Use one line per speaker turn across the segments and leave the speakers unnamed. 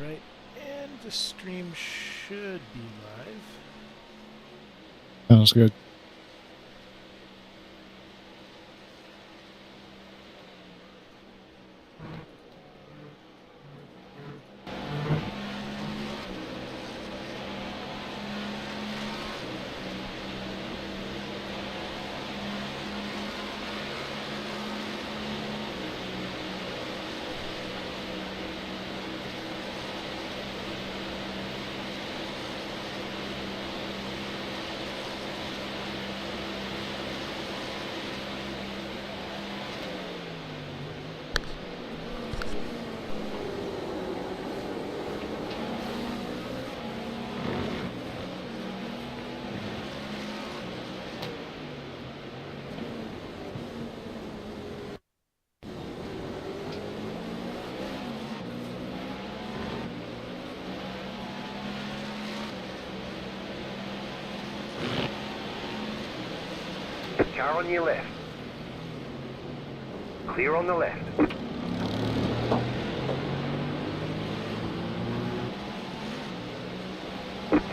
right, and the stream should be live.
Sounds good.
Car on your left. Clear on the left.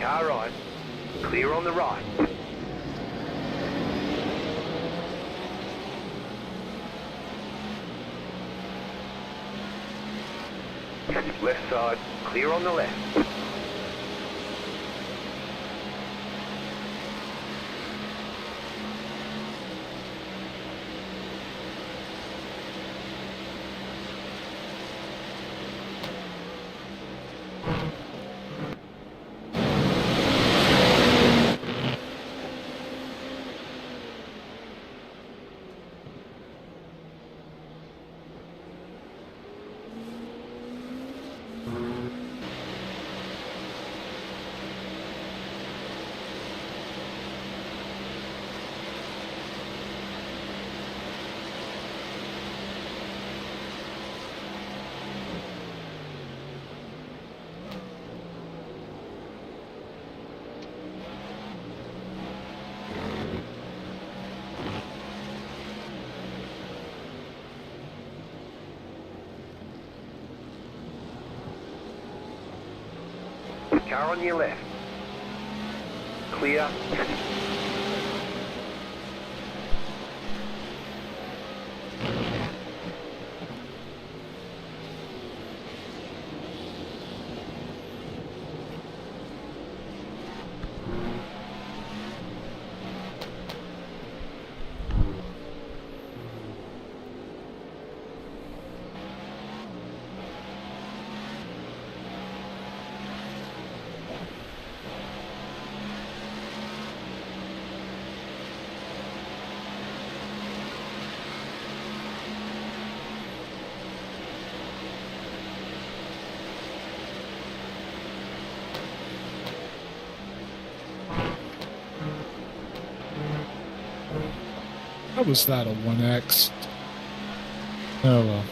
Car right. Clear on the right. Left side. Clear on the left. Car on your left. Clear.
How was that a 1X? Oh well.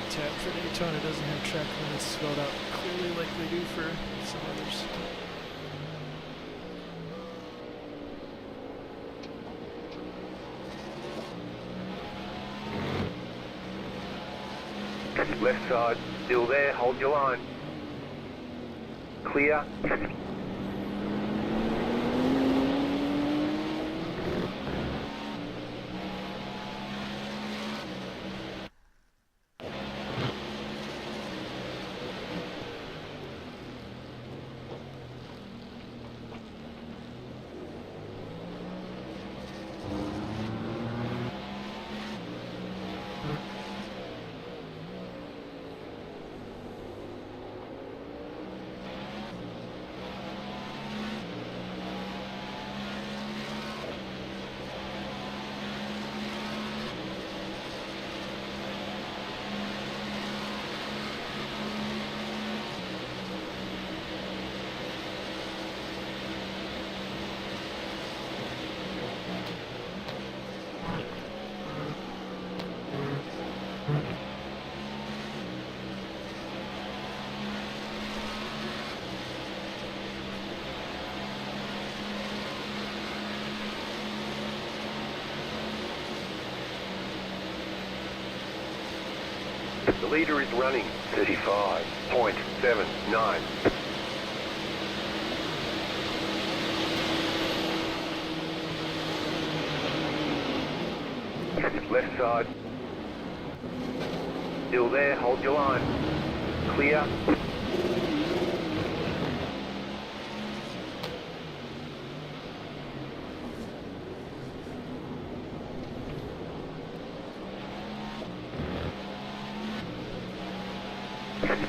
Tab for Daytona doesn't have track limits spelled out clearly like they do for some others.
Left side. Still there. Hold your line. Clear. The leader is running 35.79. Left side. Still there, hold your line. Clear.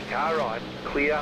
Car right, clear.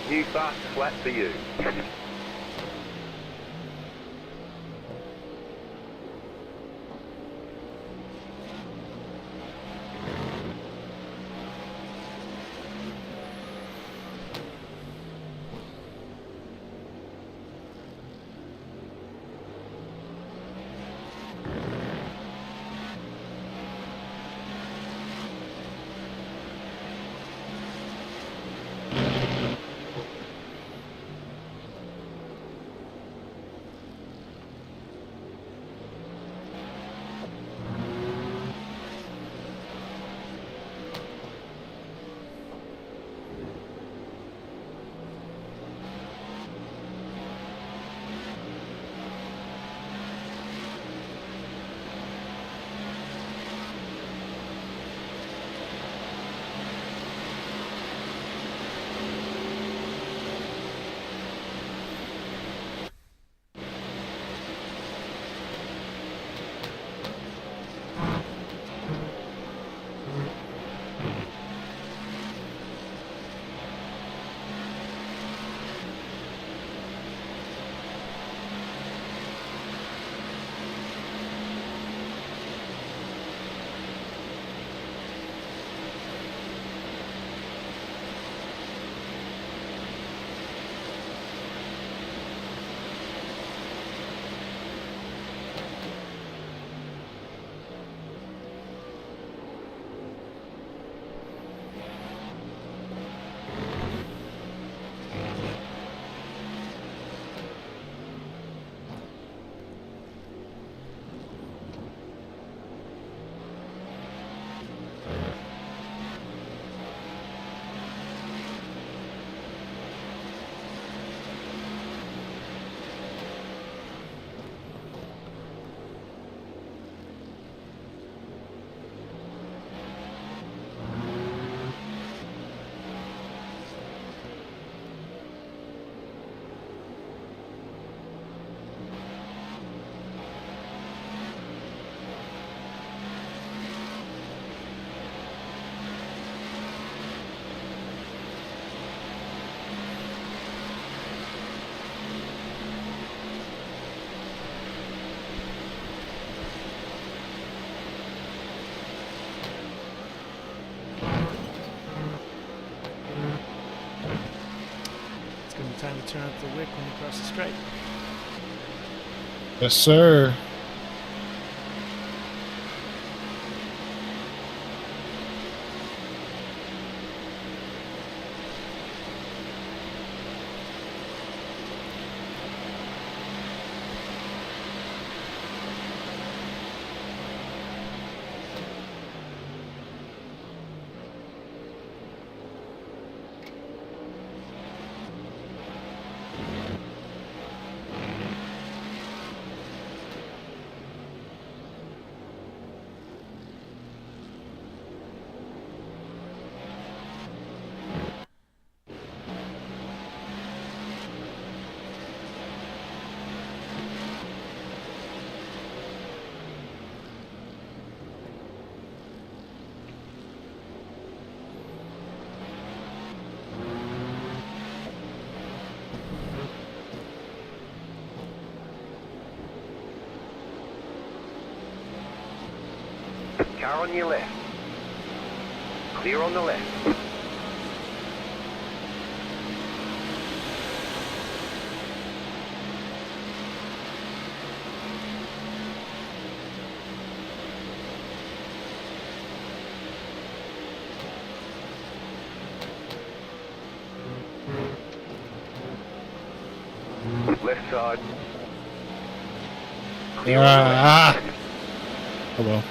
New fast flat for you.
time to turn out the wick when you cross the stripe.
Yes, sir.
Car on your left. Clear on the left. Left side. Clear on the left.
Oh well.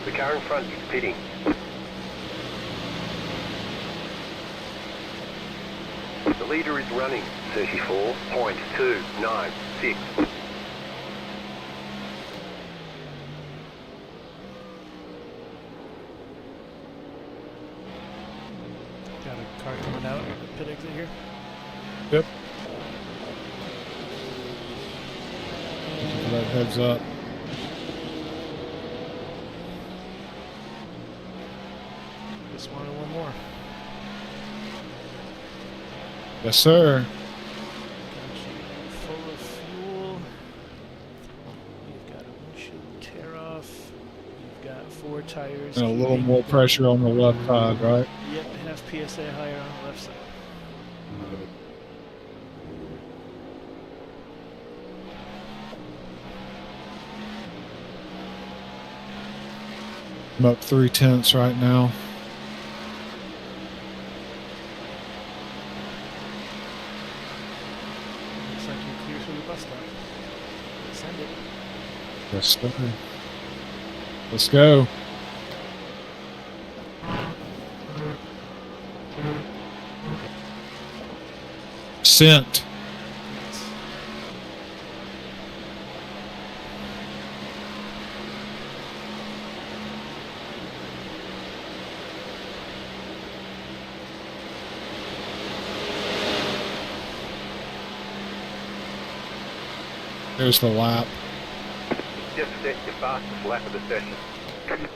The car in front is pitting. The leader is running 34.296.
Got a car coming out, pit exit here.
Yep. That heads up.
Just wanted one more.
Yes, sir.
Got you full of fuel. You've got a windshield tear off. You've got 4 tires.
And a little
keeping
more
the-
pressure on the left side, right?
Yep, half PSA higher on the left side.
I'm up 3/10 right now.
Looks like you're clear through the bus stop. Send it.
Yes, sir. Let's go. Sent. Here's the lap.
Just set your fastest lap of the session.
Excellent.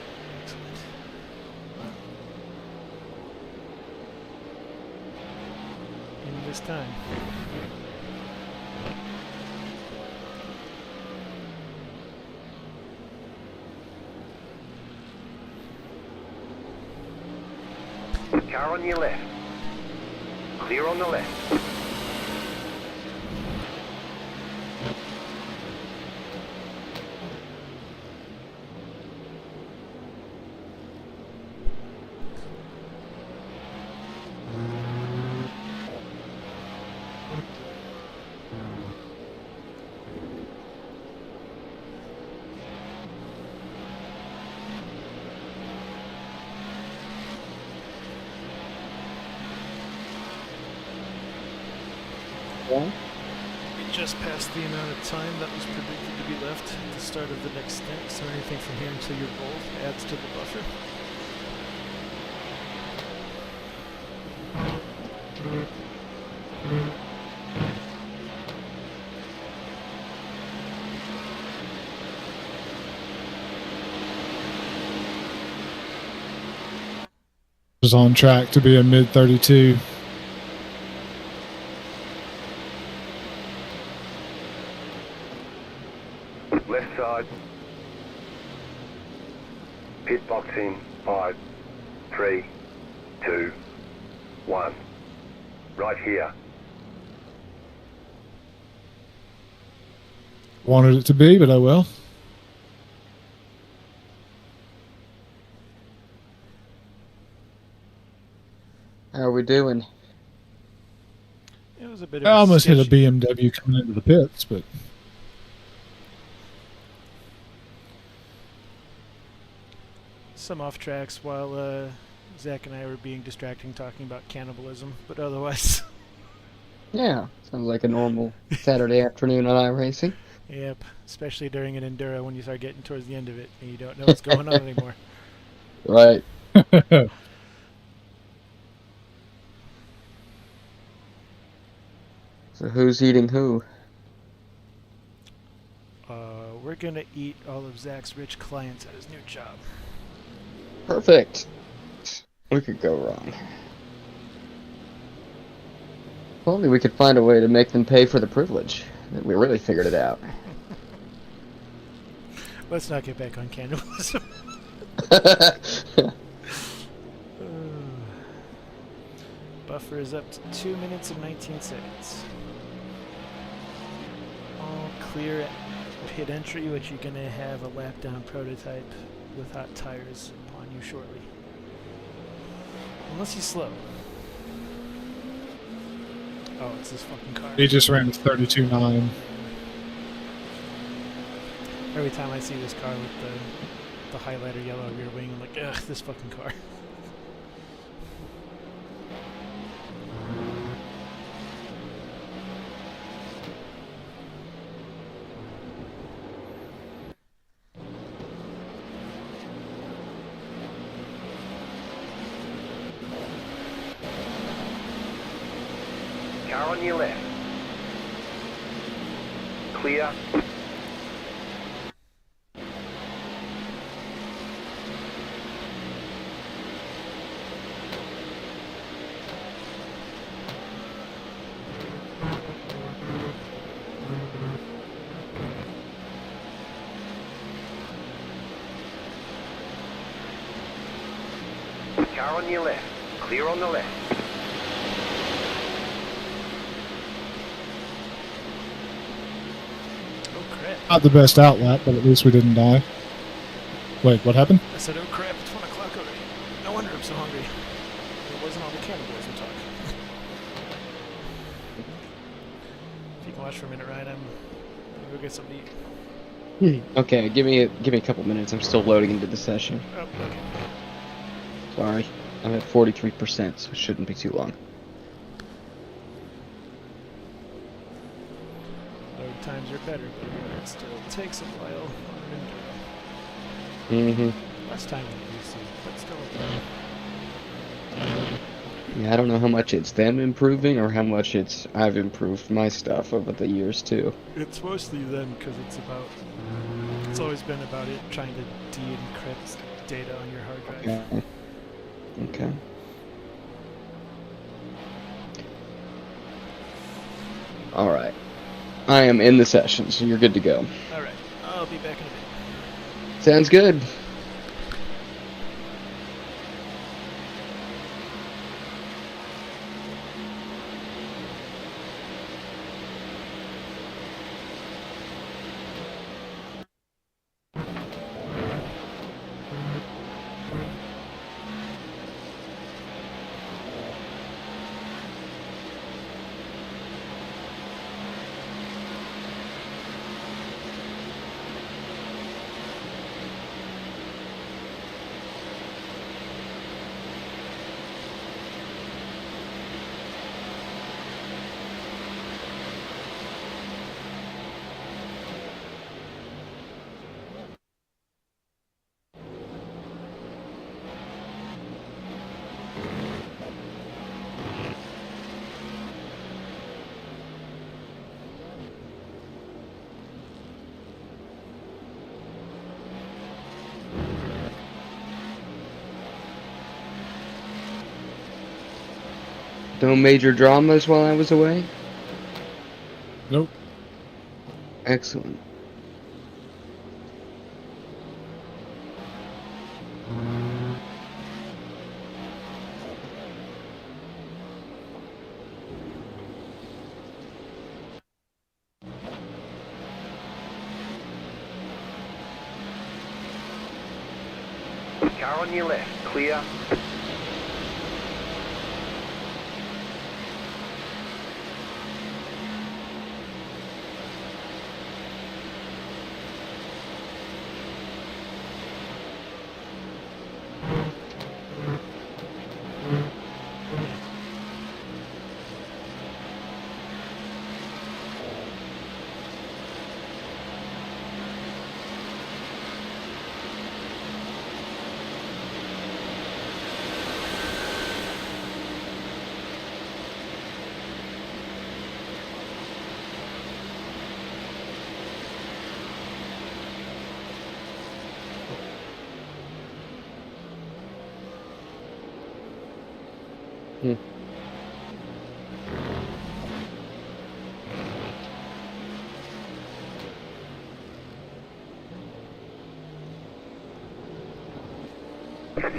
In this time.
Car on your left. Clear on the left.
We just passed the amount of time that was predicted to be left at the start of the next stint, so anything from here until your goal adds to the buffer.
Is on track to be a mid 32.
Left side. Pit box in 5, 3, 2, 1. Right here.
Wanted it to be, but oh well.
How are we doing?
It was a bit of
I
a
almost hit a
sketchy-
BMW coming into the pits, but
some off tracks while Zach and I were being distracting talking about cannibalism, but otherwise,
Yeah, sounds like a normal Saturday afternoon on iRacing.
yep. Especially during an enduro when you start getting towards the end of it and you don't know what's going on anymore.
Right. So who's eating who?
We're gonna eat all of Zach's rich clients at his new job.
Perfect. What could go wrong? If only we could find a way to make them pay for the privilege. Then we really figured it out.
Let's not get back on cannibalism. Buffer is up to 2 minutes and 19 seconds. All clear at pit entry, which you're going to have a lap down prototype with hot tires upon you shortly. Unless he's slow. Oh, it's this fucking car.
he just ran a 32.9.
Every time I see this car with the highlighter yellow rear wing, I'm like, ugh, this fucking car.
Car on your left. Clear. Car on your left. Clear on the left.
Oh crap.
Not the best outlap, but at least we didn't die. Wait, what happened?
I said, oh crap, it's 1 o'clock already. No wonder I'm so hungry. It wasn't all the cannibalism talk. If you can watch for a minute, Ryan, I'm gonna go get something to eat.
Okay, give me a couple minutes. I'm still loading into the session.
Oh, okay.
Sorry. I'm at 43%, so it shouldn't be too long.
Load times are better, but it still takes a while on an enduro.
Mm-hmm.
Less time than it used to, but still a
Yeah, I don't know how much it's them improving or how much it's I've improved my stuff over the years too.
It's mostly them because it's always been about it trying to de-encrypt data on your hard drive.
Yeah. Okay. All right. I am in the session, so you're good to go.
Alright, I'll be back in a bit.
Sounds good. No major dramas while I was away?
Nope.
Excellent.
Car on your left, clear.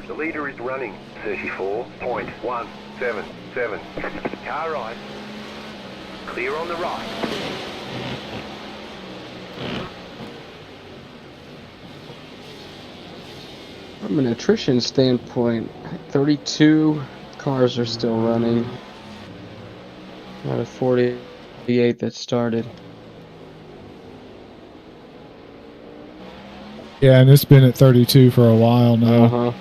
The leader is running 34.177. Car right. Clear on the right.
From an attrition standpoint, 32 cars are still running out of 48 that started.
Yeah, and it's been at 32 for a while now.
Uh-huh.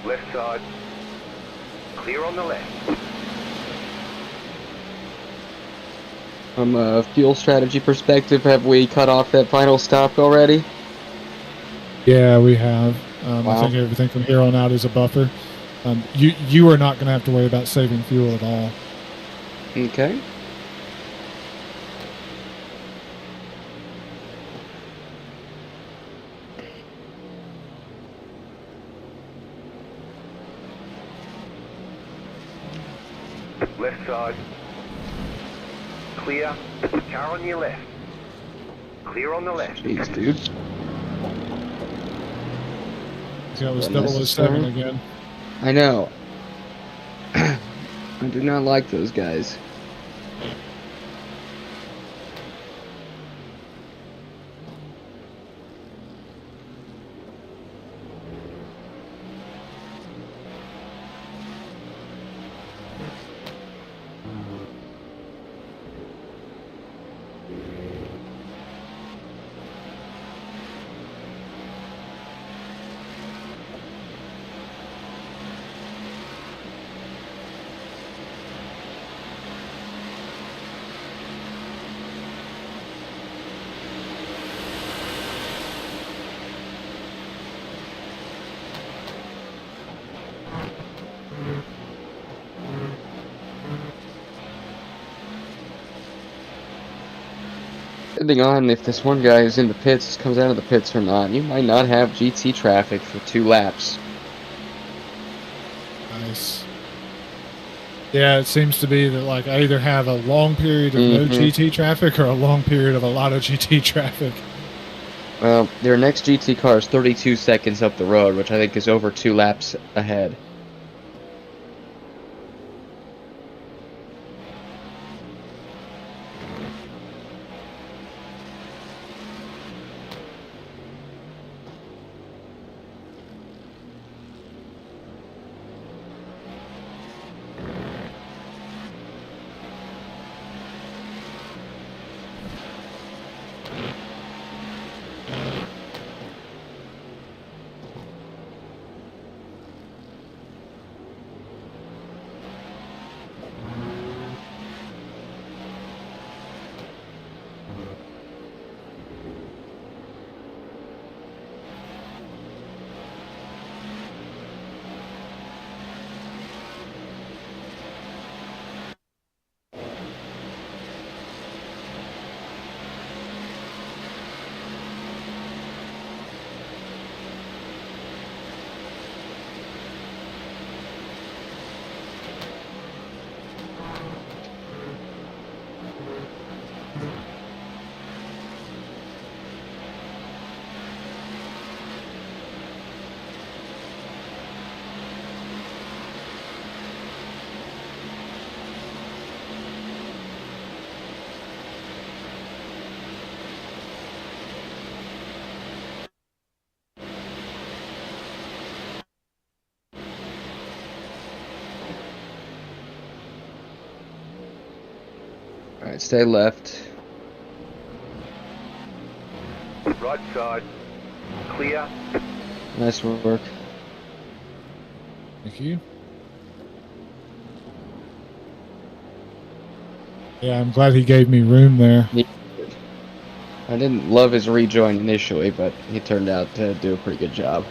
Left side. Clear on the left.
From a fuel strategy perspective, have we cut off that final stop already?
Yeah, we have. I
Wow.
think everything from here on out is a buffer. You are not going to have to worry about saving fuel at all.
Okay.
Left side. Clear. Car on your left. Clear on the left.
Jeez, dude.
See, that was 007 again.
I know. I do not like those guys. Depending on if this one guy is in the pits, comes out of the pits or not, you might not have GT traffic for 2 laps.
Nice. Yeah, it seems to be that like I either have a long period of no GT traffic or a long period of a lot of GT traffic.
Well, their next GT car is 32 seconds up the road, which I think is over 2 laps ahead. Alright, stay left.
Right side. Clear.
Nice work.
Thank you. Yeah, I'm glad he gave me room there.
I didn't love his rejoin initially, but he turned out to do a pretty good job.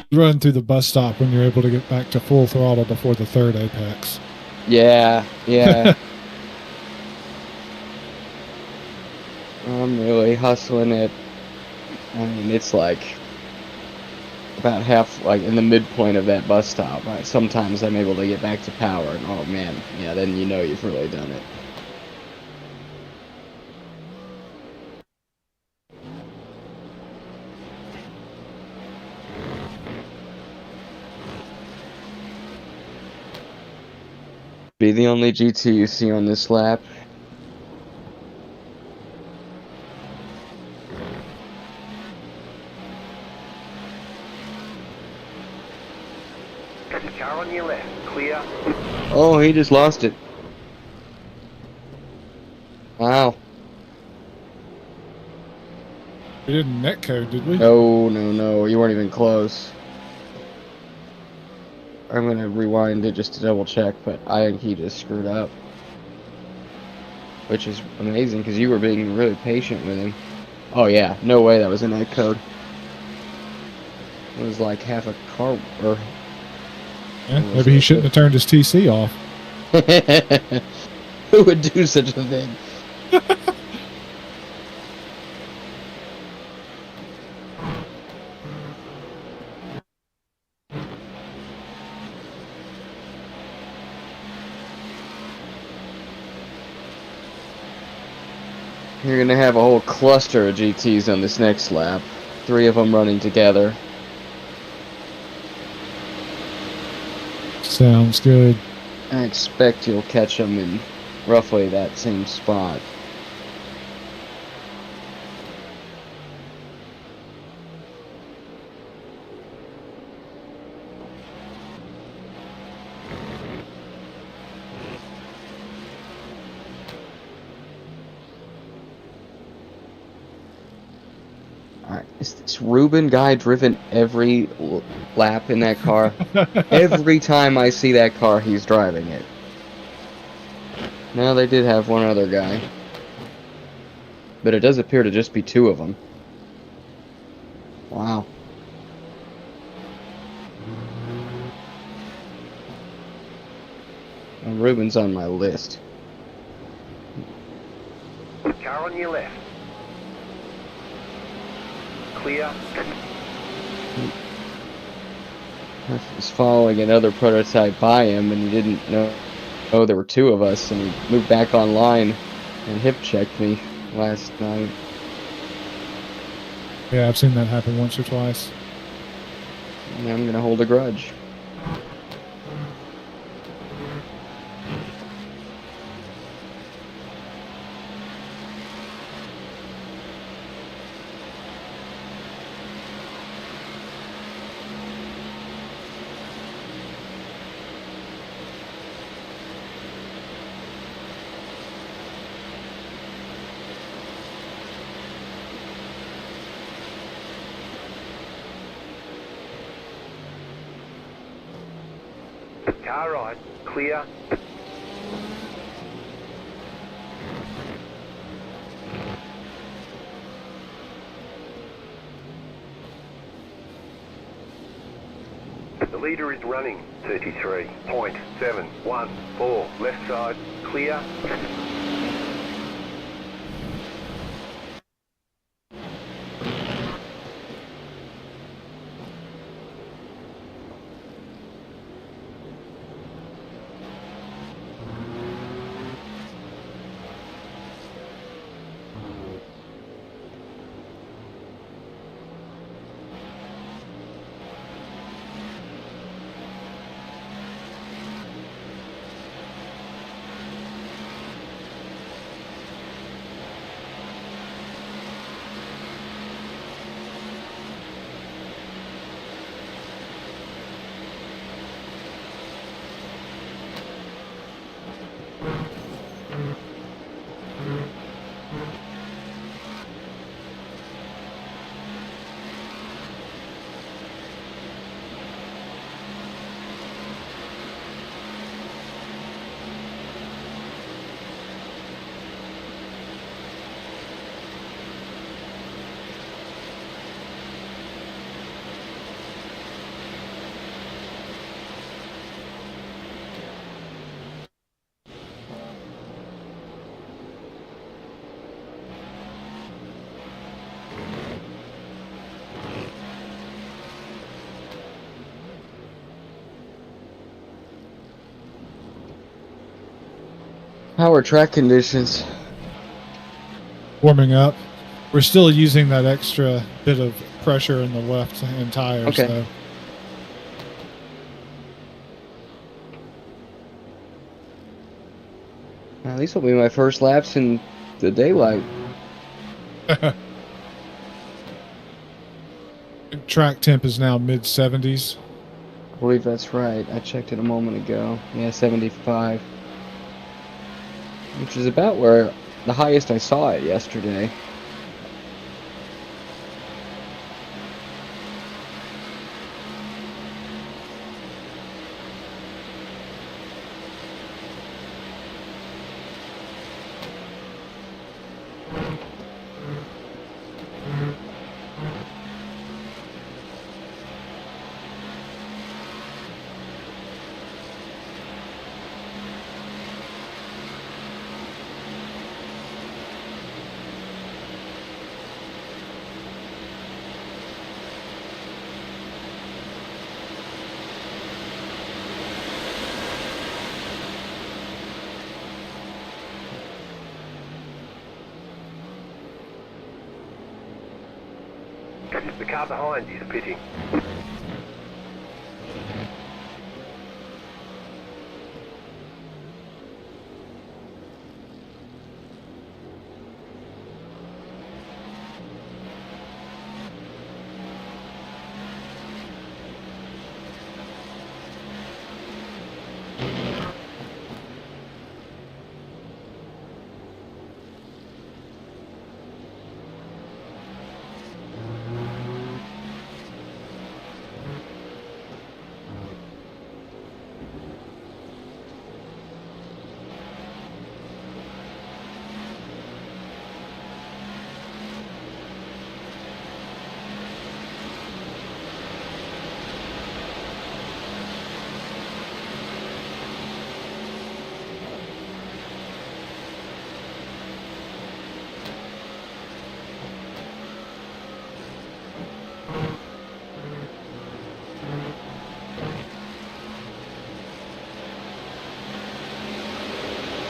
You run through the bus stop when you're able to get back to full throttle before the third apex.
Yeah, yeah. I'm really hustling it. I mean, it's like about half, like in the midpoint of that bus stop. Sometimes I'm able to get back to power, and oh man, yeah, then you know you've really done it. Be the only GT you see on this lap.
Car on your left. Clear.
Oh, he just lost it. Wow.
We didn't netcode, did we?
No, no, no. You weren't even close. I'm gonna rewind it just to double check, but I think he just screwed up. Which is amazing because you were being really patient with him. Oh yeah, no way that was a netcode. It was like half a car, or
Yeah, maybe he shouldn't have turned his TC off.
who would do such a thing? You're gonna have a whole cluster of GTs on this next lap. 3 of them running together.
Sounds good.
I expect you'll catch them in roughly that same spot. Alright, is this Ruben guy driven every lap in that car? Every time I see that car, he's driving it. No, they did have one other guy. But it does appear to just be 2 of them. Wow. Well, Ruben's on my list.
Car on your left. Clear.
He's following another prototype by him, and he didn't know there were 2 of us, and he moved back online and hip checked me last night.
Yeah, I've seen that happen once or twice.
And I'm gonna hold a grudge.
Car right. Clear. The leader is running 33.714. Left side. Clear.
How are track conditions?
Warming up. We're still using that extra bit of pressure in the left-hand tires,
Okay.
though.
At least will be my first laps in the daylight.
Track temp is now mid-70s.
I believe that's right. I checked it a moment ago. Yeah, 75. Which is about where the highest I saw it yesterday.
The car behind you is pitting.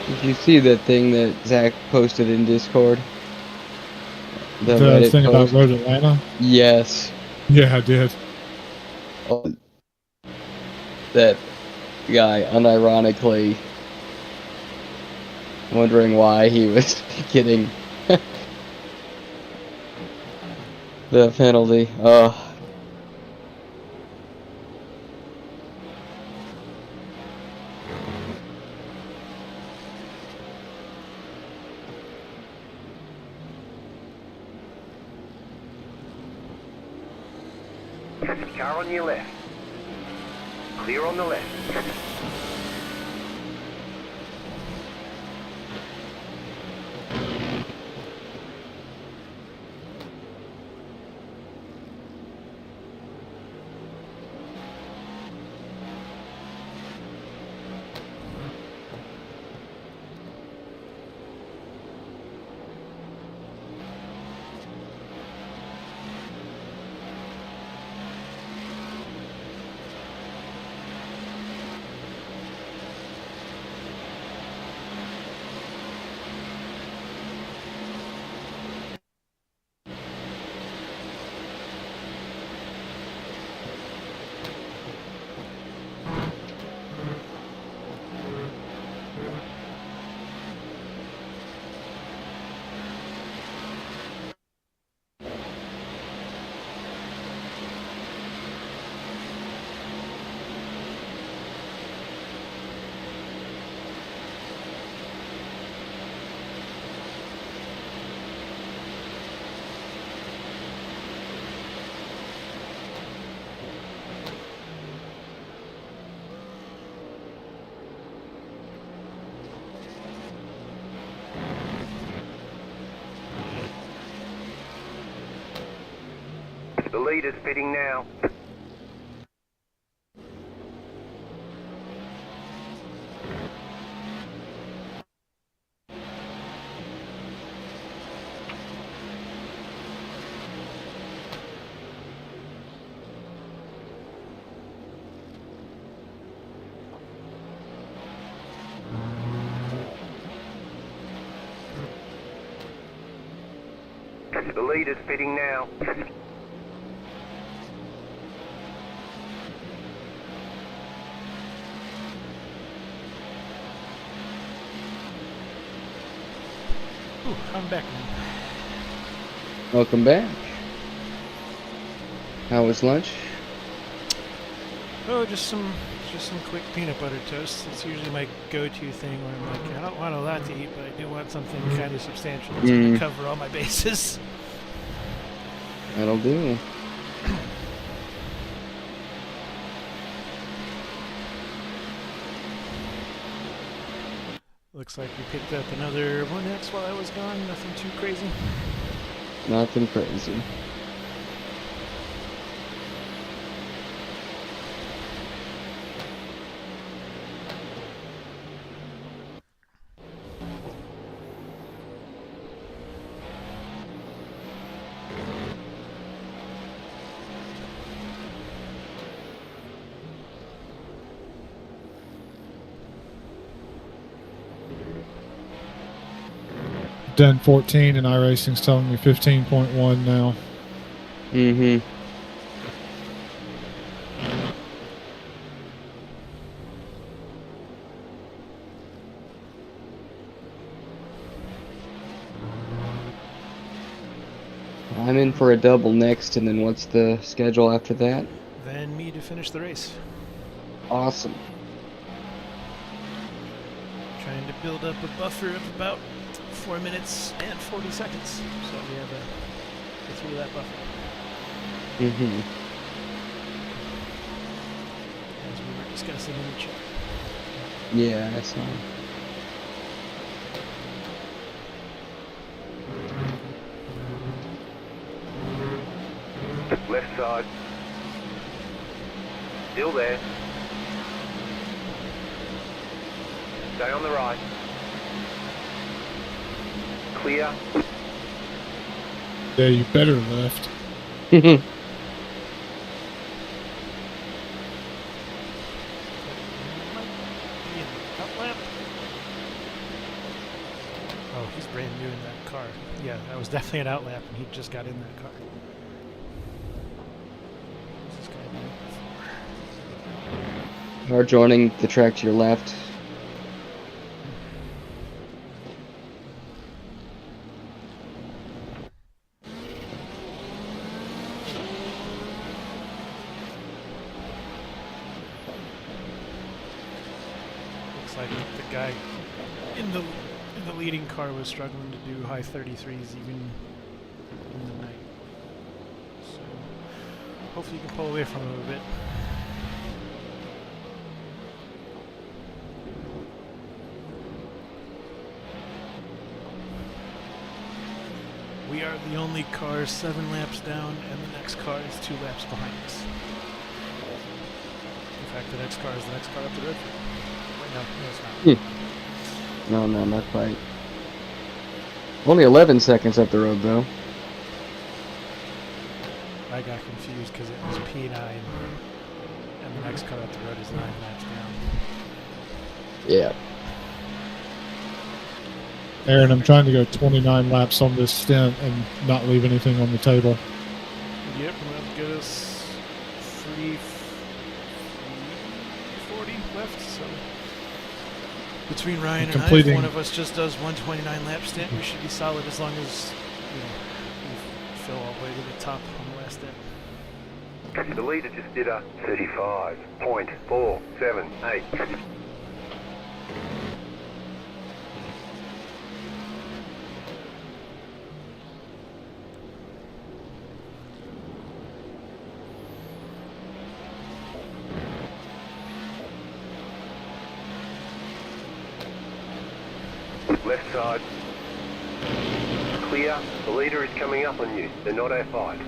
Did you see that thing that Zach posted in Discord? The
The
Reddit
thing about
post?
Road Atlanta?
Yes.
Yeah, I did.
Oh, that guy unironically wondering why he was getting the penalty.
Car on your left. Clear on the left. The leader's pitting now. The leader's pitting now.
Ooh, I'm back now.
Welcome back. How was lunch?
Oh, just some quick peanut butter toast. It's usually my go-to thing where I'm like, I don't want a lot to eat, but I do want something kind of substantial that's going to cover all my bases.
That'll do.
Looks like we picked up another 1X while I was gone. Nothing too crazy.
Nothing crazy.
Done 14 and iRacing's telling me 15.1 now.
Mm-hmm. I'm in for a double next, and then what's the schedule after that?
Then me to finish the race.
Awesome.
Trying to build up a buffer of about 4 minutes and 40 seconds. So we have to get through that buffer.
Mm-hmm.
As we were discussing in the chat.
Yeah, I saw.
Left side. Still there. Stay on the right. Clear.
Yeah, you better left.
Oh, he's brand new in that car. Yeah, that was definitely an outlap, and he just got in that car. What's this guy doing?
Are joining the track to your left.
Looks like the guy in the leading car was struggling to do high 33s even in the night. So hopefully you can pull away from him a bit. We are the only car 7 laps down, and the next car is 2 laps behind us. In fact, the next car is the next car up the road. Wait, no, it's not.
No, not quite. Only 11 seconds up the road, though.
I got confused because it was P9, and the next car up the road is 9 laps down.
Yeah.
Aaron, I'm trying to go 29 laps on this stint and not leave anything on the table.
Yep, and that'll get us 340 left, so between Ryan and I, if one of us just does 129 lap stint, we should be solid as long as we fill all the way to the top on the last stint.
The leader just did a 35.478. Left side. Clear. The leader is coming up on you. They're not our fight.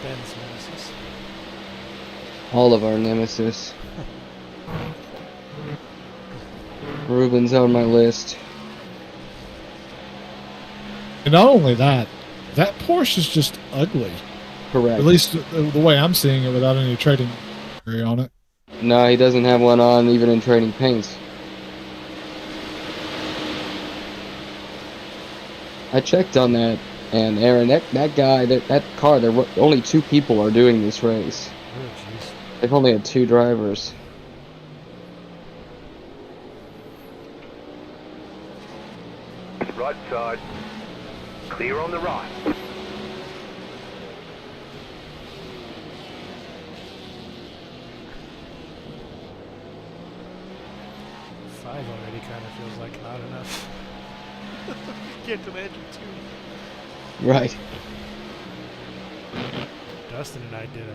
Ben's nemesis.
All of our nemesis. Ruben's on my list.
And not only that, that Porsche is just ugly.
Correct.
At least the way I'm seeing it without any trading on it.
No, he doesn't have one on even in trading paints. I checked on that, and Aaron, that guy, that car, there were only 2 people are doing this race.
Oh, jeez.
They've only had 2 drivers.
Right side. Clear on the right.
Five already kind of feels like not enough. Can't imagine 2.
Right.
Dustin and I did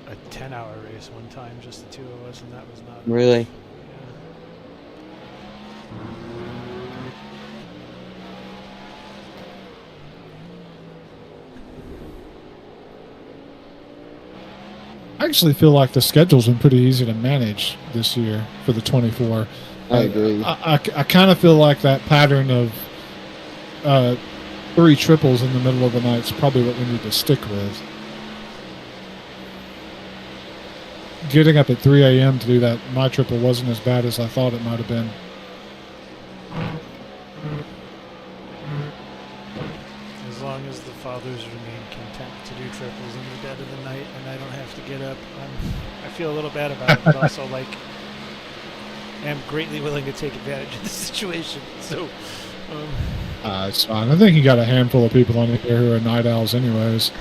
a 10-hour race one time, just the 2 of us, and that was not enough.
Really?
Yeah.
I actually feel like the schedule's been pretty easy to manage this year for the 24.
I agree.
I kind of feel like that pattern of 3 triples in the middle of the night is probably what we need to stick with. Getting up at 3 a.m. to do that, my triple wasn't as bad as I thought it might have been.
As long as the fathers remain content to do triples in the dead of the night and I don't have to get up, I feel a little bad about it, but also like am greatly willing to take advantage of the situation. So
It's fine. I think you got a handful of people on here who are night owls anyways.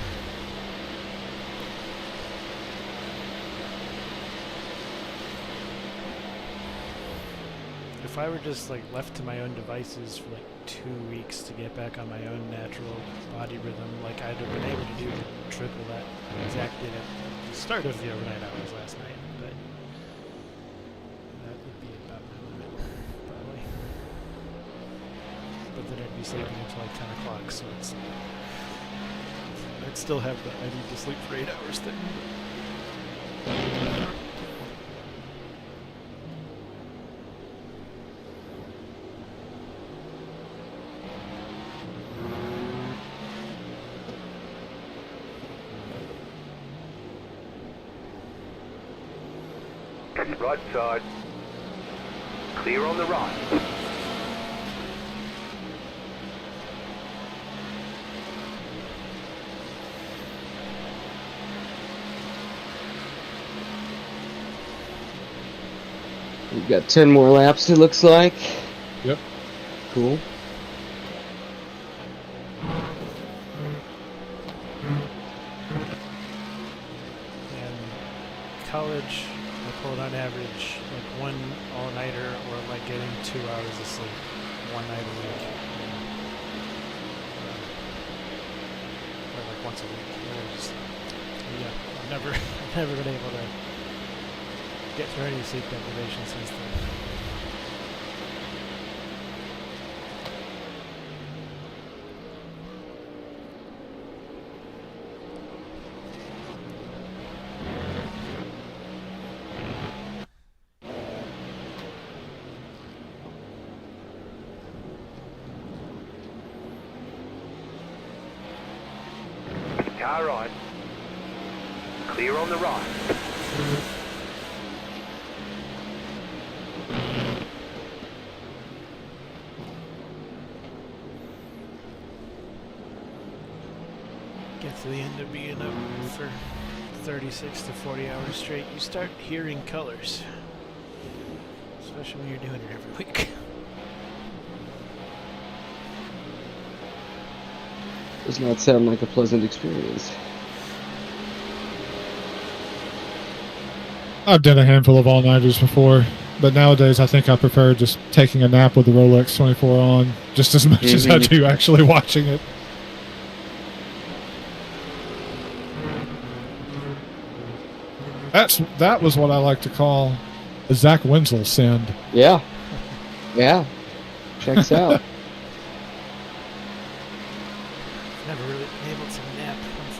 if I were just like left to my own devices for like 2 weeks to get back on my own natural body rhythm, like I'd have been able to do triple that exact did at the start of the overnight hours last night, but that would be about my limit, probably. But then I'd be sleeping until like 10 o'clock, so it's I'd still have the I need to sleep for 8 hours thing.
Right side. Clear on the right.
We've got 10 more laps, it looks like.
Yep.
Cool.
And college, I pulled on average like one all-nighter or like getting 2 hours of sleep one night a week. Or like once a week. Yeah, I've never been able to get through any sleep deprivation since then.
Car right. Clear on the right.
Get to the end of being up for 36 to 40 hours straight, you start hearing colors. Especially when you're doing it every week.
Does not sound like a pleasant experience.
I've done a handful of all-nighters before, but nowadays I think I prefer just taking a nap with the Rolex 24 on just as much as I do actually watching it. That was what I like to call a Zach Wenzel send.
Yeah. Yeah. Checks out.
Never really been able to nap,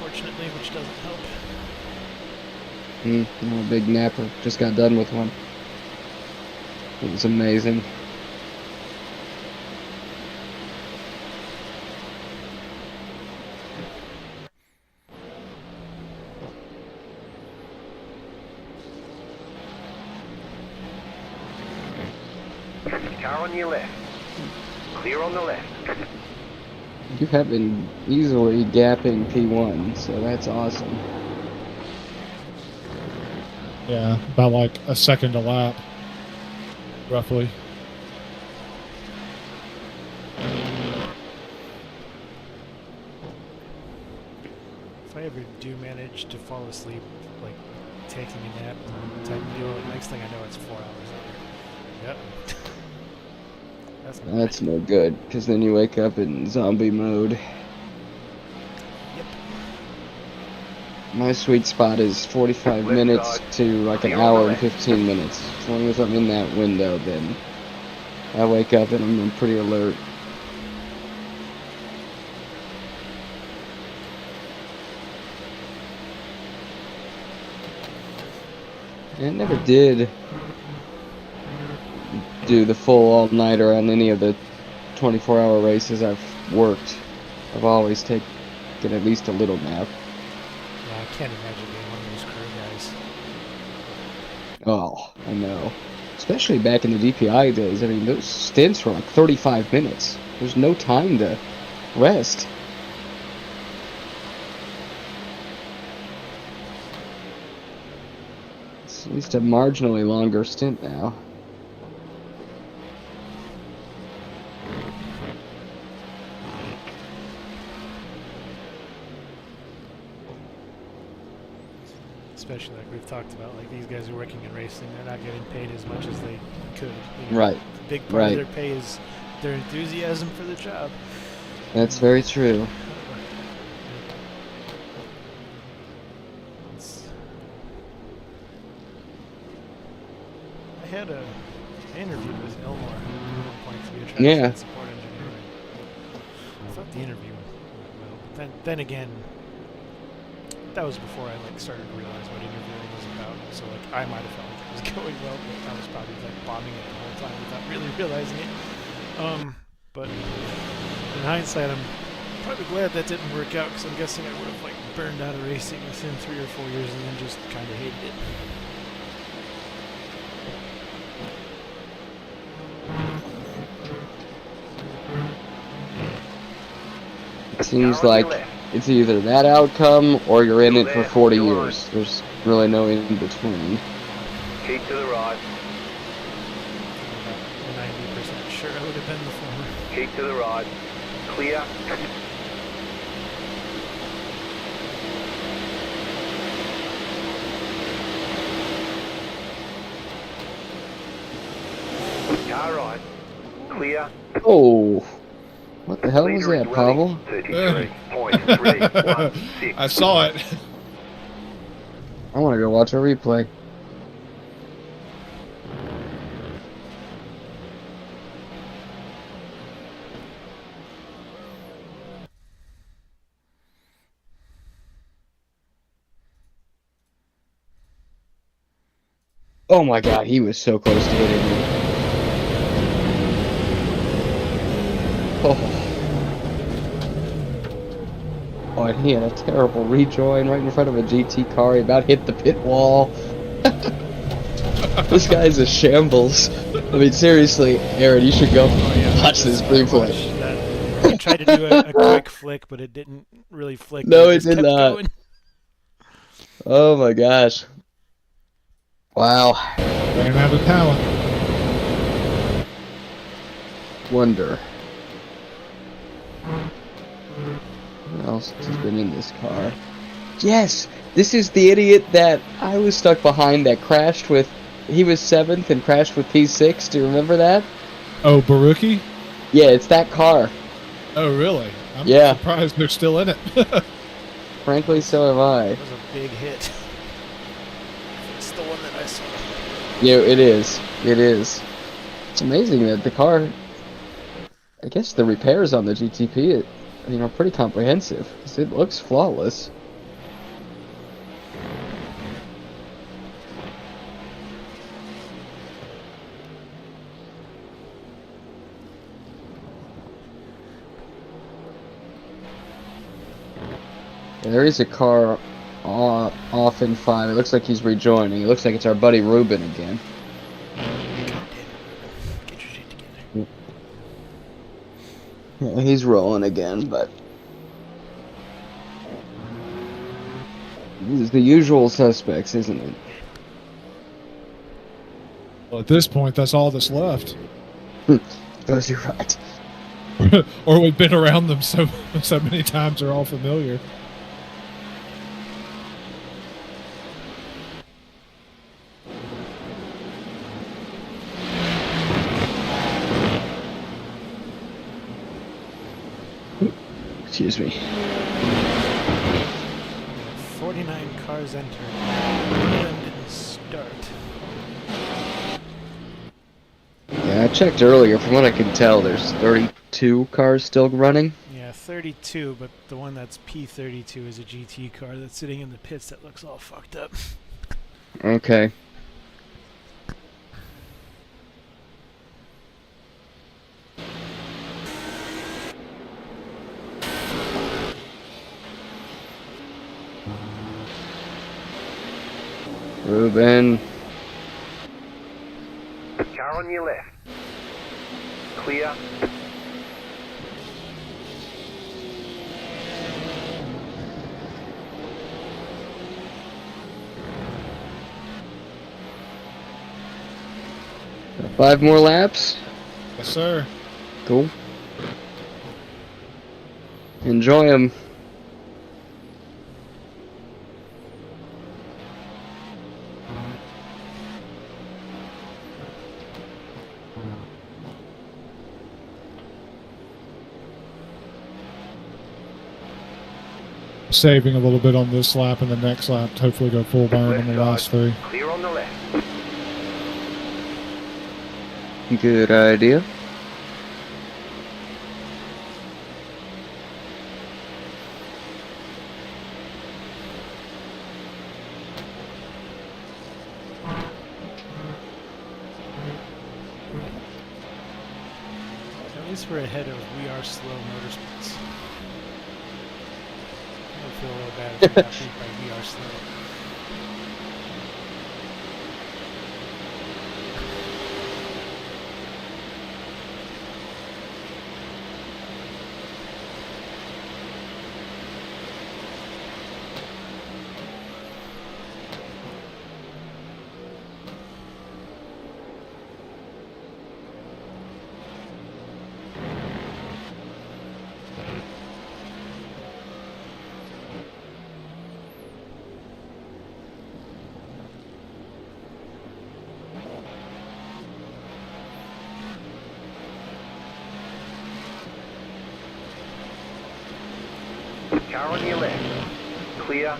unfortunately, which doesn't help.
No, big napper. Just got done with one. It was amazing.
Car on your left. Clear on the left.
You have been easily gapping P1, so that's awesome.
Yeah, about like a second a lap, roughly.
If I ever do manage to fall asleep, like taking a nap type deal, next thing I know, it's 4 hours later. Yep.
That's no good, because then you wake up in zombie mode.
Yep.
My sweet spot is 45 minutes to like an hour and 15 minutes. As long as I'm in that window, then I wake up and I'm pretty alert. I never did do the full all-nighter on any of the 24-hour races I've worked. I've always taken at least a little nap.
Yeah, I can't imagine being one of those crew guys.
Oh, I know. Especially back in the DPI days. I mean, those stints were like 35 minutes. There's no time to rest. It's at least a marginally longer stint now.
Especially like we've talked about, like these guys are working in racing, they're not getting paid as much as they could. You know,
Right.
A big part of their pay is their enthusiasm for the job.
That's very true.
I had an interview with Elmore at one point to be a
Yeah.
track support engineer. I thought the interview went well, but then again, that was before I like started to realize what interviewing was about. So like I might have felt like it was going well, but I was probably like bombing it the whole time without really realizing it. But in hindsight, I'm probably glad that didn't work out, because I'm guessing I would have like burned out of racing within 3 or 4 years and then just kind of hated it.
It seems like it's either that outcome or you're in it for 40 years. There's really no in between.
Keep to the right.
About 90% sure I would have been the former.
Keep to the right. Clear. Car right. Clear.
Oh, what the hell was
Leader is
that, Pavel?
33.316.
I saw it.
I want to go watch a replay. Oh my god, he was so close to hitting me. Oh. Oh, and he had a terrible rejoin right in front of a GT car. He about hit the pit wall. This guy's a shambles. I mean, seriously, Aaron, you should go watch this replay.
I tried to do a quick flick, but it didn't really flick.
No, it
just
did
kept
not.
going.
Oh my gosh. Wow.
Ran out of talent.
Wonder. What else has been in this car? Yes! This is the idiot that I was stuck behind that crashed with... He was 7th and crashed with P6. Do you remember that?
Oh, Baruki?
Yeah, it's that car.
Oh, really? I'm surprised they're still in it.
Frankly, so am I.
It was a big hit. It's the one that I saw.
Yeah, it is. It is. It's amazing that the car... I guess the repairs on the GTP are pretty comprehensive. 'Cause it looks flawless. There is a car off in 5. It looks like he's rejoining. It looks like it's our buddy Ruben again.
Get your shit together.
Yeah, he's rolling again, but it's the usual suspects, isn't it?
Well, at this point, that's all that's left.
Those you're right.
Or we've been around them so many times, they're all familiar.
Excuse me.
49 cars entered. One of them didn't start.
Yeah, I checked earlier. From what I can tell, there's 32 cars still running.
Yeah, 32, but the one that's P32 is a GT car that's sitting in the pits that looks all fucked up.
Okay. Ruben.
Car on your left. Clear.
Got 5 more laps.
Yes, sir.
Cool. Enjoy them.
Saving a little bit on this lap and the next lap to hopefully go full burn on the last 3.
Clear on the left.
Good idea.
At least we're ahead of We Are Slow Motorsports. I feel a little bad if we got beat by We Are Slow.
Car on your left. Clear.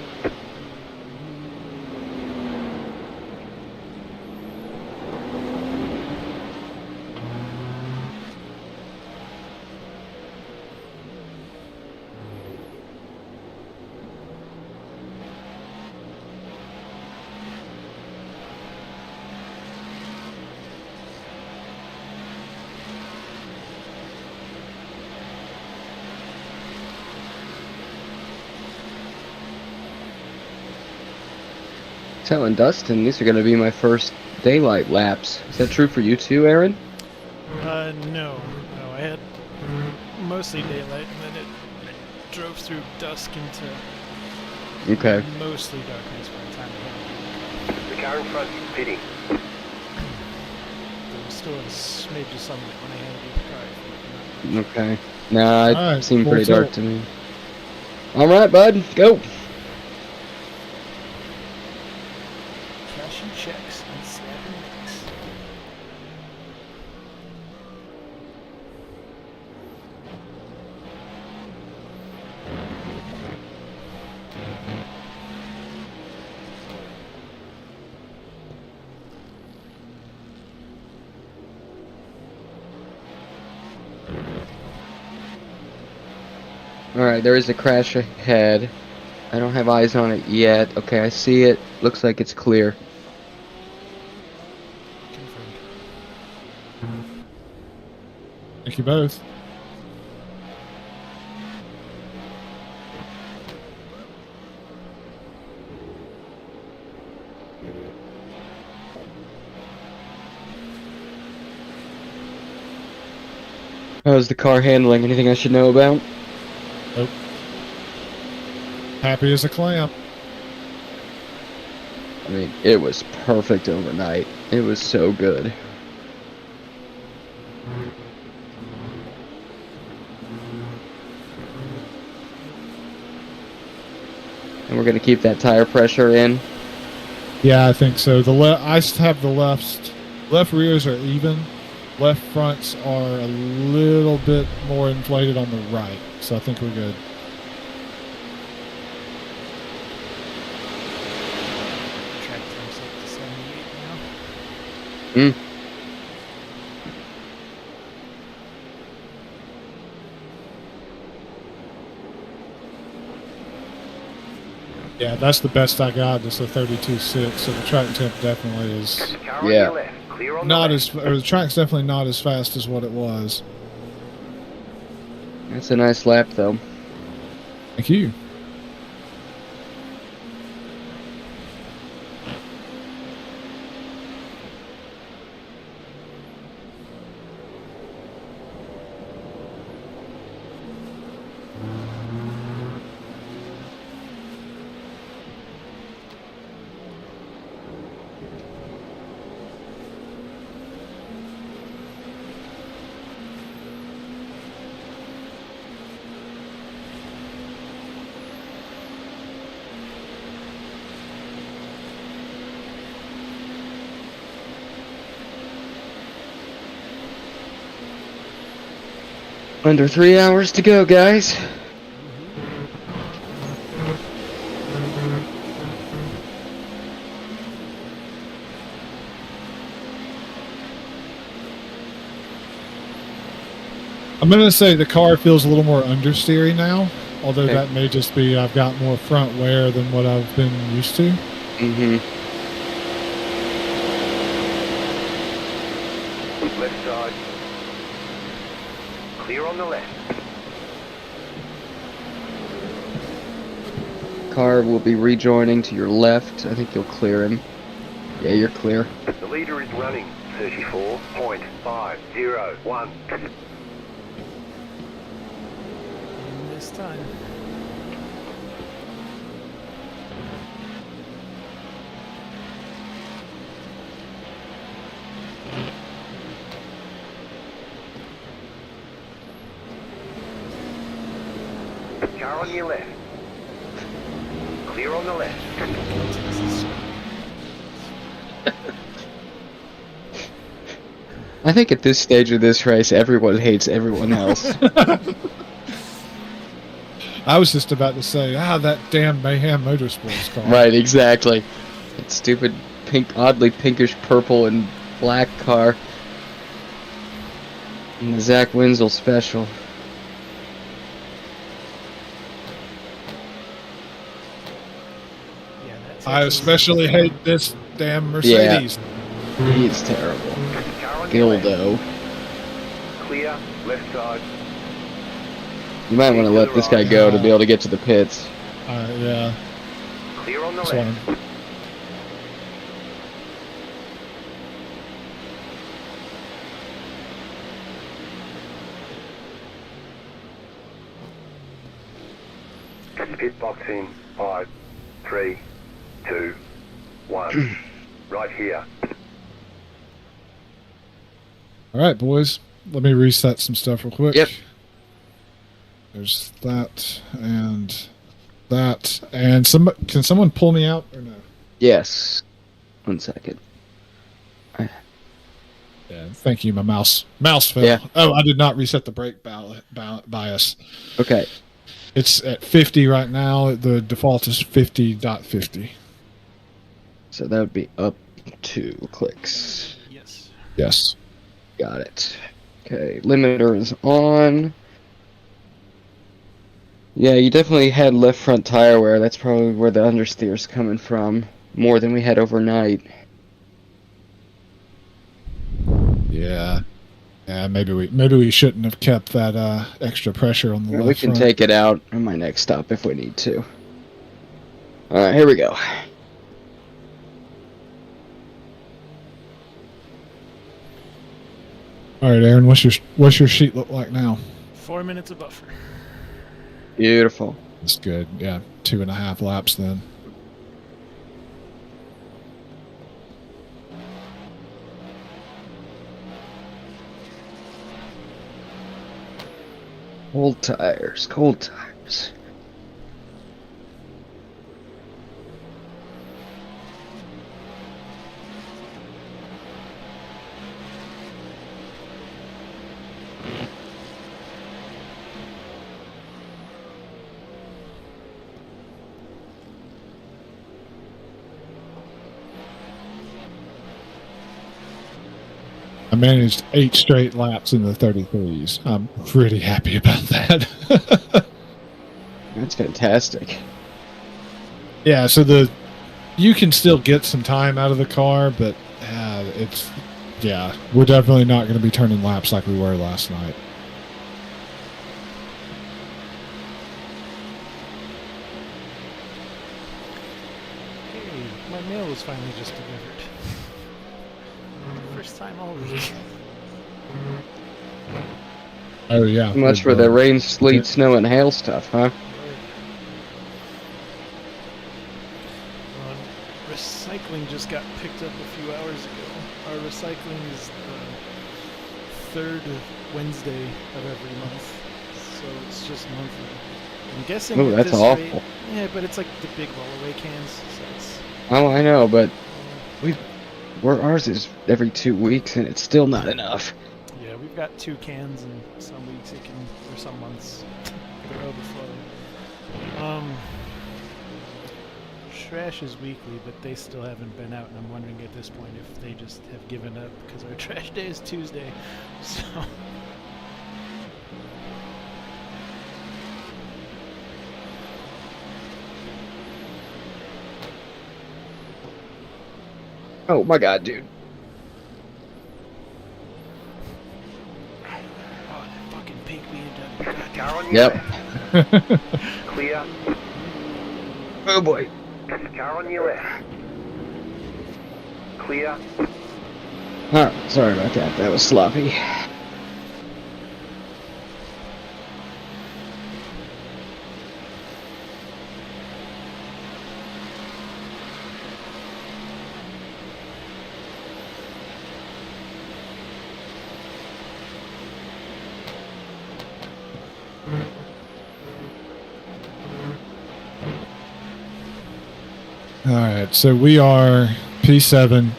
Telling Dustin these are going to be my first daylight laps. Is that true for you too, Aaron?
No. I had mostly daylight, and then it drove through dusk into
Okay.
mostly darkness by the time I hit.
The car in front is pitting.
There was still a smidge of sunlight when I handed you the car.
Okay. Nah, it
Alright,
seemed
full
pretty dark
tilt.
to me. Alright, bud. Go.
Cashing checks and snapping necks.
Alright, there is a crash ahead. I don't have eyes on it yet. Okay, I see it. Looks like it's clear.
Confirmed.
Thank you both.
How's the car handling? Anything I should know about?
Nope. Happy as a clam.
I mean, it was perfect overnight. It was so good. And we're gonna keep that tire pressure in.
Yeah, I think so. I have the left rears are even. Left fronts are a little bit more inflated on the right, so I think we're good.
Track time's up to 78 now.
Yeah, that's the best I got. It's a 32.6, so the track temp definitely is
Car on
Yeah.
your left. Clear on
not
the
as, or the track's definitely not as fast as what it was.
That's a nice lap, though.
Thank you.
Under 3 hours to go, guys.
I'm going to say the car feels a little more understeery now, although
Okay.
that may just be I've got more front wear than what I've been used to.
Mm-hmm.
left side. Clear on the left.
Car will be rejoining to your left. I think you'll clear him. Yeah, you're clear.
The leader is running 34.501.
This time.
Car on your left. Clear on the left.
I think at this stage of this race, everyone hates everyone else.
I was just about to say, that damn Mayhem Motorsports car.
Right, exactly. That stupid pink, oddly pinkish purple and black car. And the Zach Wenzel special.
Yeah, that's
I especially hate this damn Mercedes.
He's terrible.
Car on your left.
Gildo.
Clear, left side.
You might want to let this guy go to be able to get to the pits.
Yeah.
Clear on the
That's
left.
one.
Pit box in 5, 3, 2, 1. Right here.
All right, boys. Let me reset some stuff real quick.
Yep.
There's that and that. And can someone pull me out or no?
Yes. 1 second.
Yeah. Thank you. My mouse fell.
Yeah.
Oh, I did not reset the brake bias.
Okay.
It's at 50 right now. The default is 50.50.
So that would be up 2 clicks.
Yes.
Yes.
Got it. Okay, limiter is on. Yeah, you definitely had left front tire wear. That's probably where the understeer's coming from. More than we had overnight.
Yeah. Yeah, maybe we shouldn't have kept that extra pressure on the
Yeah,
left
we can
front.
take it out on my next stop if we need to. Alright, here we go.
All right, Aaron, what's your sheet look like now?
4 minutes of buffer.
Beautiful.
That's good. Yeah, 2.5 laps then.
Cold tires, cold tires.
I managed 8 straight laps in the 33s. I'm pretty happy about that.
That's fantastic.
Yeah, so you can still get some time out of the car, but we're definitely not going to be turning laps like we were last night.
Hey, my mail was finally just delivered. First time all week.
Oh yeah.
Too much for the rain, sleet, snow, and hail stuff, huh?
Recycling just got picked up a few hours ago. Our recycling is the third Wednesday of every month, so it's just monthly. I'm guessing.
Oh,
at
that's
this
awful.
rate, yeah, but it's like the big rollaway cans, so it's.
Oh, I know, but ours is every 2 weeks, and it's still not enough.
Yeah, we've got 2 cans, and some weeks it can, or some months, it'll overflow. Trash is weekly, but they still haven't been out, and I'm wondering at this point if they just have given up because our trash day is Tuesday. So.
Oh my god, dude.
Oh, that fucking pink BMW.
Car on your
Yep.
left. Clear.
Oh boy.
Car on your left. Clear.
Alright, sorry about that. That was sloppy.
All right, so we are P7.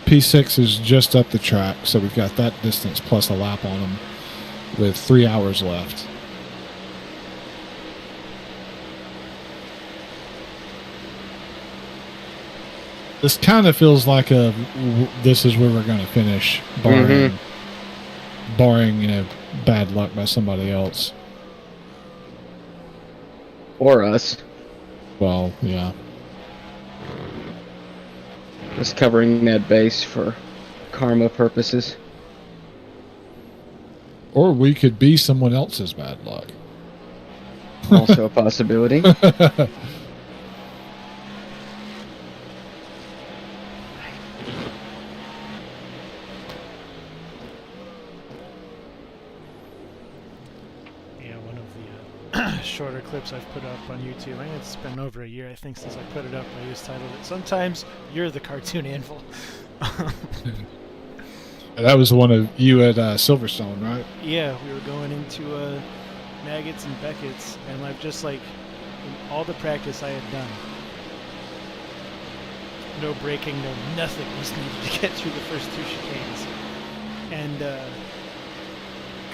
P6 is just up the track, so we've got that distance plus a lap on them with 3 hours left. This kind of feels like this is where we're going to finish, barring bad luck by somebody else.
Or us.
Well, yeah.
Just covering that base for karma purposes.
Or we could be someone else's bad luck.
Also a possibility.
Shorter clips I've put up on YouTube. I think it's been over a year, I think, since I put it up. I just titled it, "Sometimes You're the Cartoon Anvil."
That was one of you at Silverstone, right?
Yeah, we were going into Maggots and Beckett's, and I've just, like, in all the practice I had done, no braking, no nothing was needed to get through the first 2 chicanes. And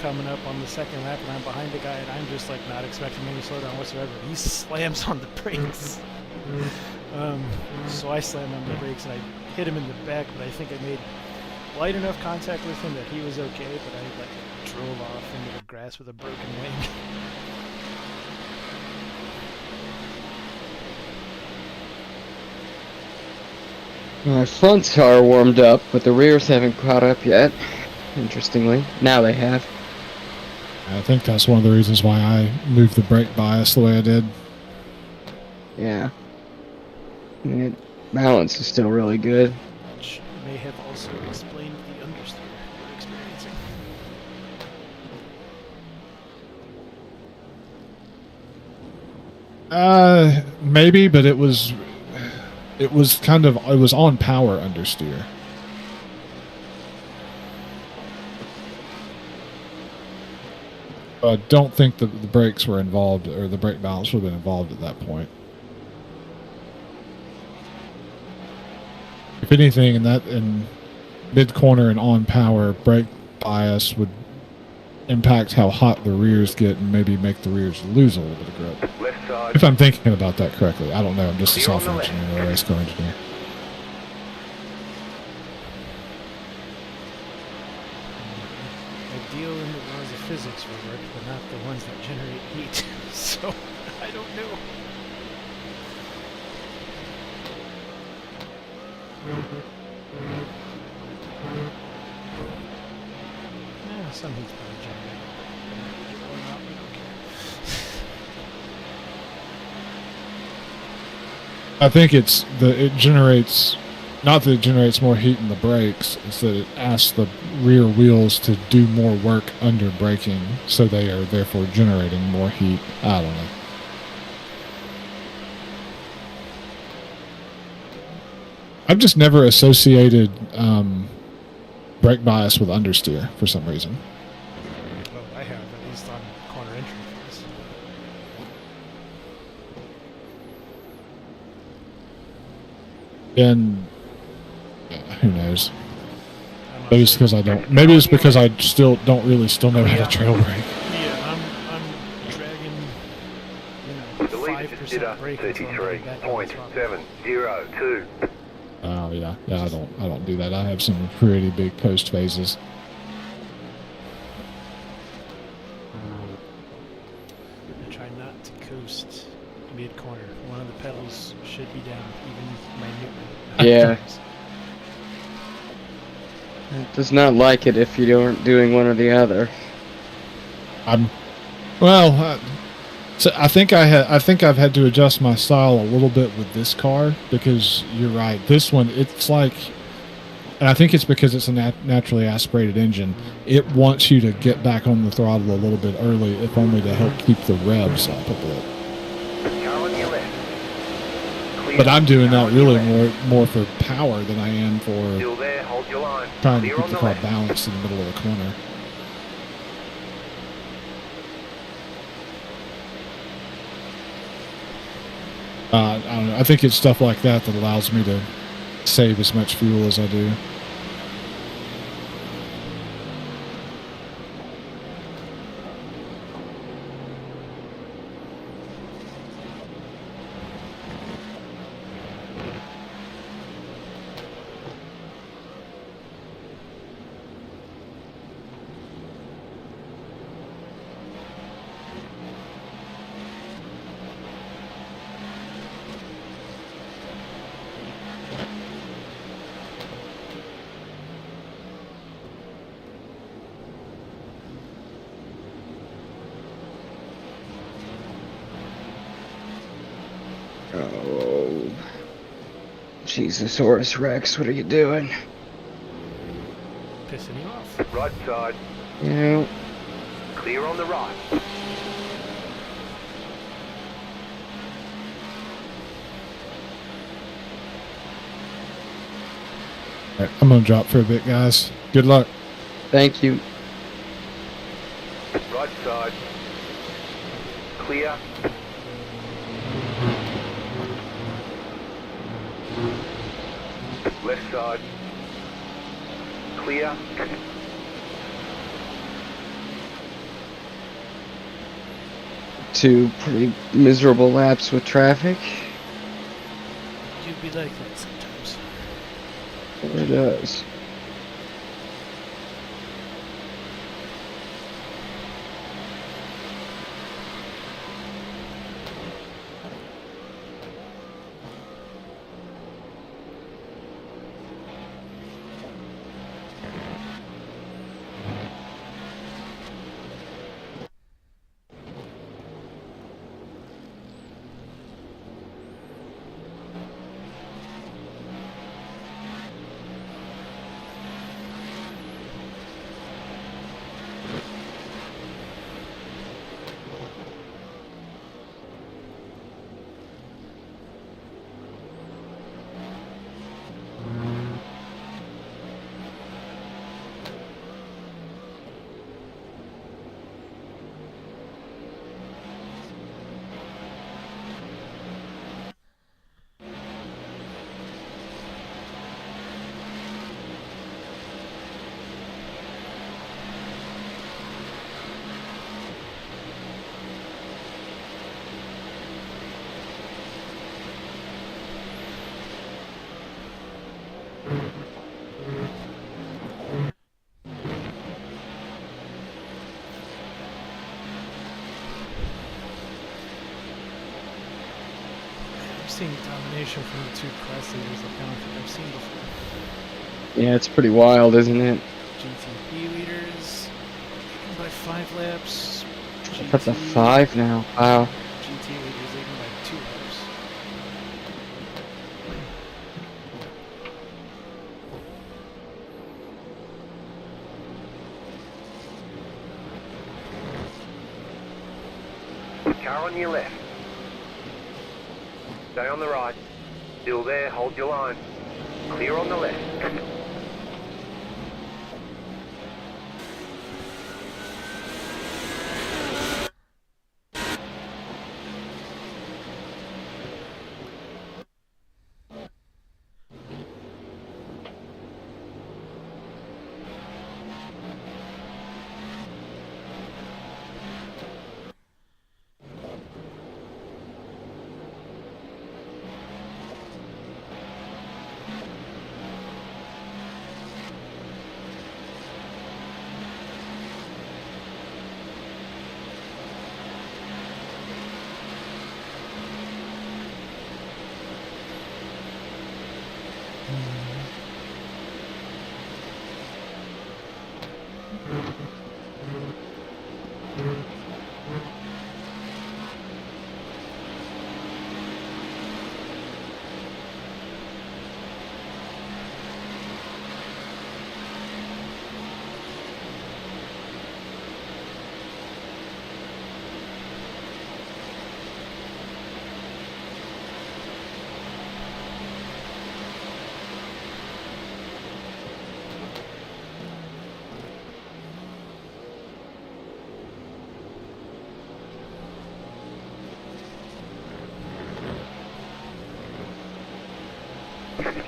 coming up on the second lap, and I'm behind the guy, and I'm just like not expecting any slowdown whatsoever. He slams on the brakes. So I slammed on the brakes, and I hit him in the back, but I think I made light enough contact with him that he was okay, but I like drove off into the grass with a broken wing.
My fronts are warmed up, but the rears haven't caught up yet. Interestingly. Now they have.
I think that's one of the reasons why I moved the brake bias the way I did.
Yeah. I mean, balance is still really good.
Which may have also explained the understeer we're experiencing.
Maybe, but it was on power understeer. I don't think the brakes were involved, or the brake balance would have been involved at that point. If anything, in mid corner and on power, brake bias would impact how hot the rears get and maybe make the rears lose a little bit of grip.
Left side.
If I'm thinking about that correctly. I don't know. I'm just a
Clear on
software
the left.
engineer or a race car engineer.
Ideal in the laws of physics will work, but not the ones that generate heat. So, I don't know. Yeah, some heat's probably generated. Or not, we don't care.
I think it generates, not that it generates more heat in the brakes, it's that it asks the rear wheels to do more work under braking, so they are therefore generating more heat. I don't know. I've just never associated brake bias with understeer for some reason.
Well, I have, at least on corner entry cars.
And who knows? Maybe it's because I don't. Maybe it's because I still don't know how to trail brake.
Yeah, I'm dragging,
The leader just did
5% brake until I'm getting back on the throttle.
33.702.
Oh yeah. I don't do that. I have some pretty big post phases.
I try not to coast mid corner. One of the pedals should be down, even minutely.
Yeah. It does not like it if you aren't doing one or the other.
So I think I've had to adjust my style a little bit with this car, because you're right. This one, it's like, and I think it's because it's a naturally aspirated engine. It wants you to get back on the throttle a little bit early, if only to help keep the revs up a bit.
Car on your left. Clear.
But I'm doing
Car
that
on your
really
left.
more for power than I am for
Still there, hold your line.
trying to
Clear
keep
on
the
the
car
left.
balanced in the middle of the corner. I don't know. I think it's stuff like that that allows me to save as much fuel as I do.
Oh, Jesusaurus Rex, what are you doing?
Pissing you off.
Right side.
Yeah.
Clear on the right.
All right, I'm gonna drop for a bit, guys. Good luck.
Thank you.
Right side. Clear. Left side. Clear.
Two pretty miserable laps with traffic.
You'd be like that sometimes.
It does.
seeing domination from the two class leaders like I don't think I've seen before.
Yeah, it's pretty wild, isn't it?
GTP leaders by 5 laps.
It's up to 5 now. Wow.
GT leaders leading by 2 laps.
Car on your left. Stay on the right. Still there, hold your line. Clear on the left.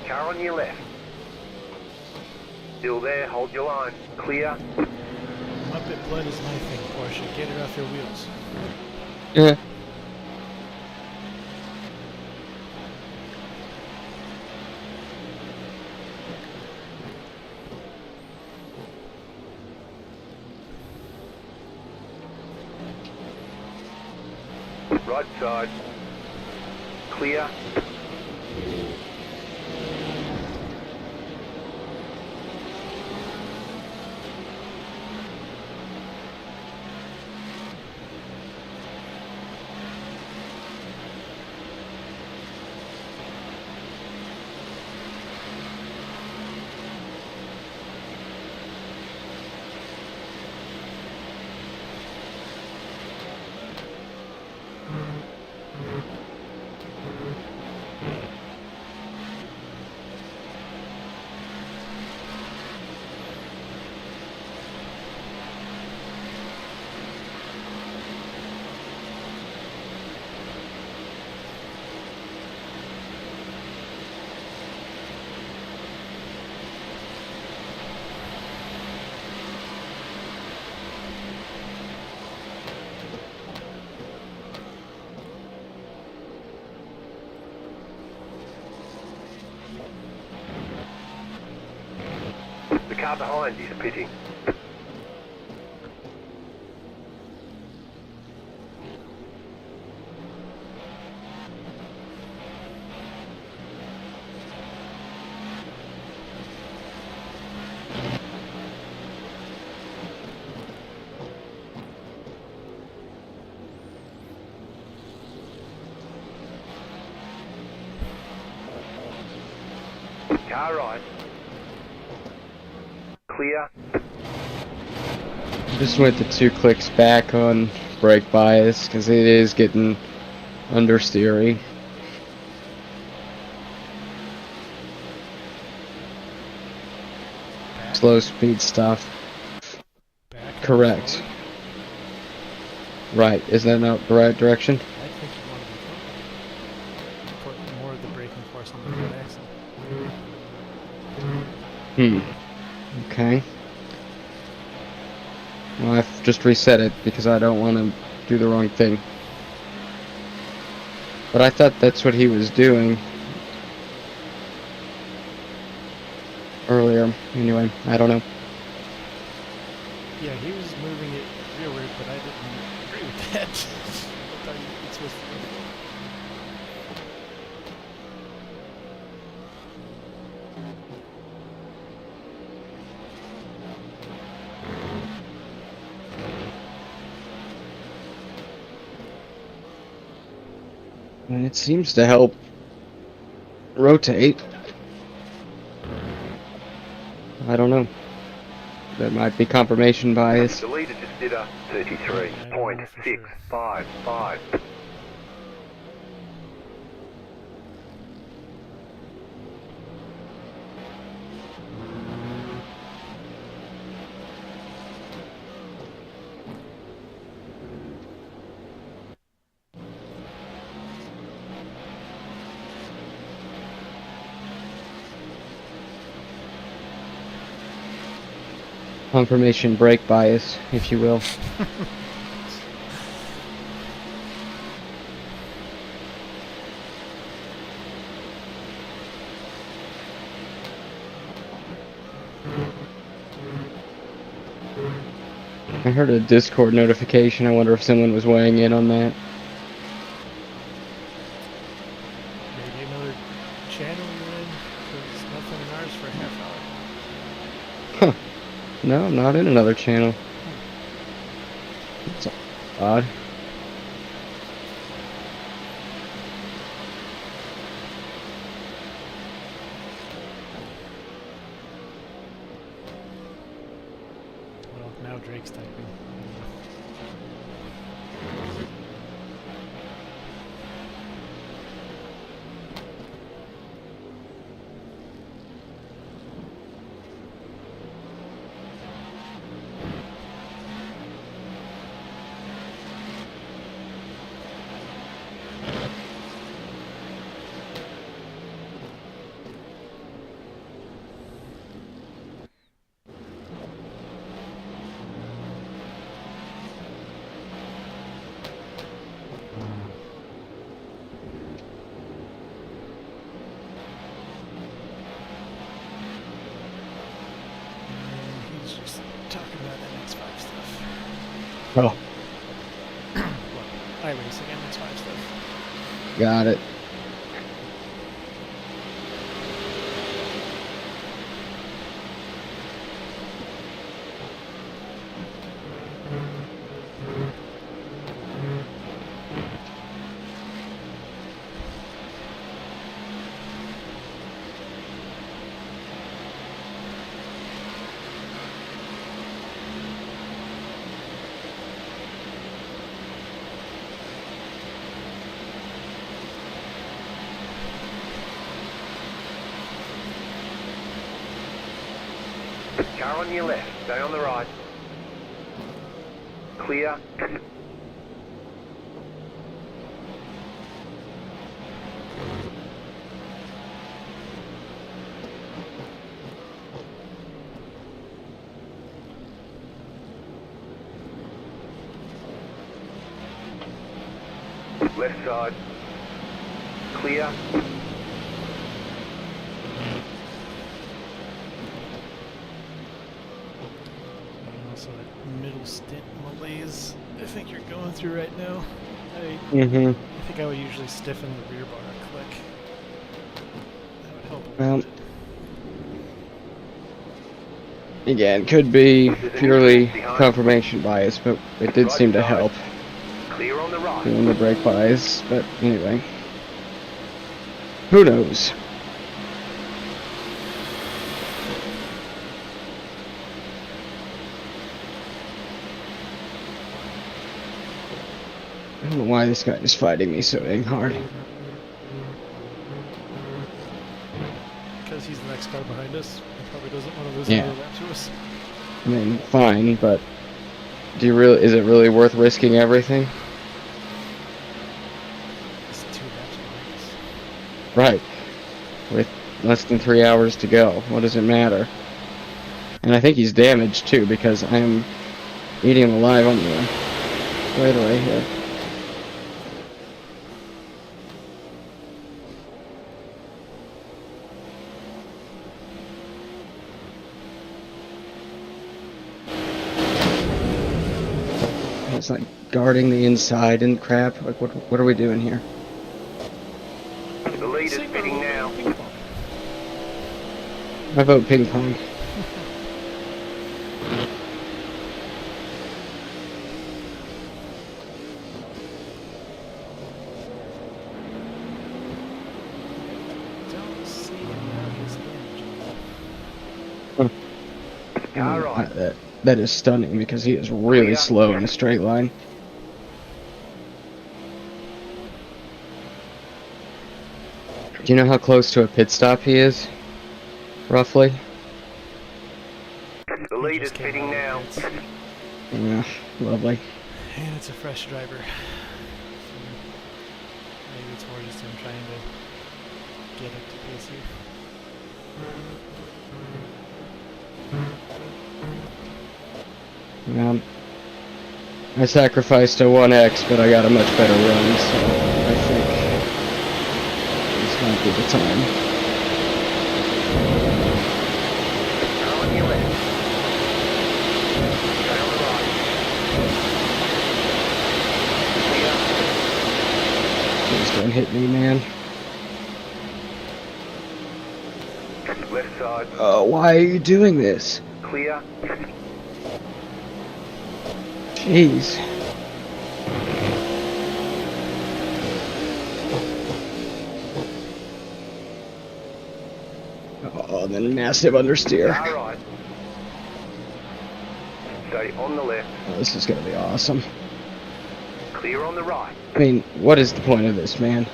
Car on your left. Still there, hold your line. Clear.
Muppet blood is my thing, Porsche. Get it off your wheels.
Yeah.
Right side. Clear. The car behind is pitting. Car right. Clear.
Just went the 2 clicks back on brake bias because it is getting understeery. Slow speed stuff.
Back.
Correct. Right. Is that not the right direction?
I think you want to be put more of the braking force on the right axle.
Okay. Well, I've just reset it because I don't want to do the wrong thing. But I thought that's what he was doing earlier. Anyway, I don't know.
Yeah, he was moving it rearward, but I didn't agree with that. I thought it's supposed
And it seems to help rotate. I don't know. That might be confirmation bias.
The leader just did a 33.655.
Confirmation brake bias, if you will. I heard a Discord notification. I wonder if someone was weighing in on that.
Maybe another channel you're in, because nothing in ours for a half hour.
No, I'm not in another channel. That's odd.
Well, now Drake's typing. He's just talking about MX5 stuff.
Oh,
What? iRacing MX5 stuff.
got it.
Car on your left, stay on the right. Clear. Left side. Clear.
Also, that middle stint malaise I think you're going through right now. I
Mm-hmm.
think I would usually stiffen the rear bar a click. That would help a
Well,
little bit.
Again, could be purely confirmation bias, but it did seem to help
Clear on the right.
doing the brake bias. But anyway, who knows? I don't know why this guy is fighting me so dang hard.
Because he's the next car behind us. He probably doesn't want to lose
Yeah.
another lap to us.
I mean, fine, but do you really? Is it really worth risking everything?
It's 2 laps behind us.
Right. With less than 3 hours to go, what does it matter? And I think he's damaged too, because I am eating him alive on the straightaway here. It's like guarding the inside and crap. Like, what are we doing here?
The leader's
Signal
pitting now.
ping pong.
I vote ping pong.
Car right.
That is stunning because he is really slow in a straight line. Do you know how close to a pit stop he is? Roughly?
The lead is pitting now.
Yeah, lovely.
And it's a fresh driver. So maybe it's more just him trying to get up to pace here.
I sacrificed a 1X, but I got a much better run, so I think this might be the time.
On your left. Stay on the right.
Please don't hit me, man.
Clear. Left side.
Why are you doing this?
Clear.
Jeez. Oh, then massive understeer.
Car right. Stay on the left.
Oh, this is gonna be awesome.
Clear on the right.
I mean, what is the point of this, man?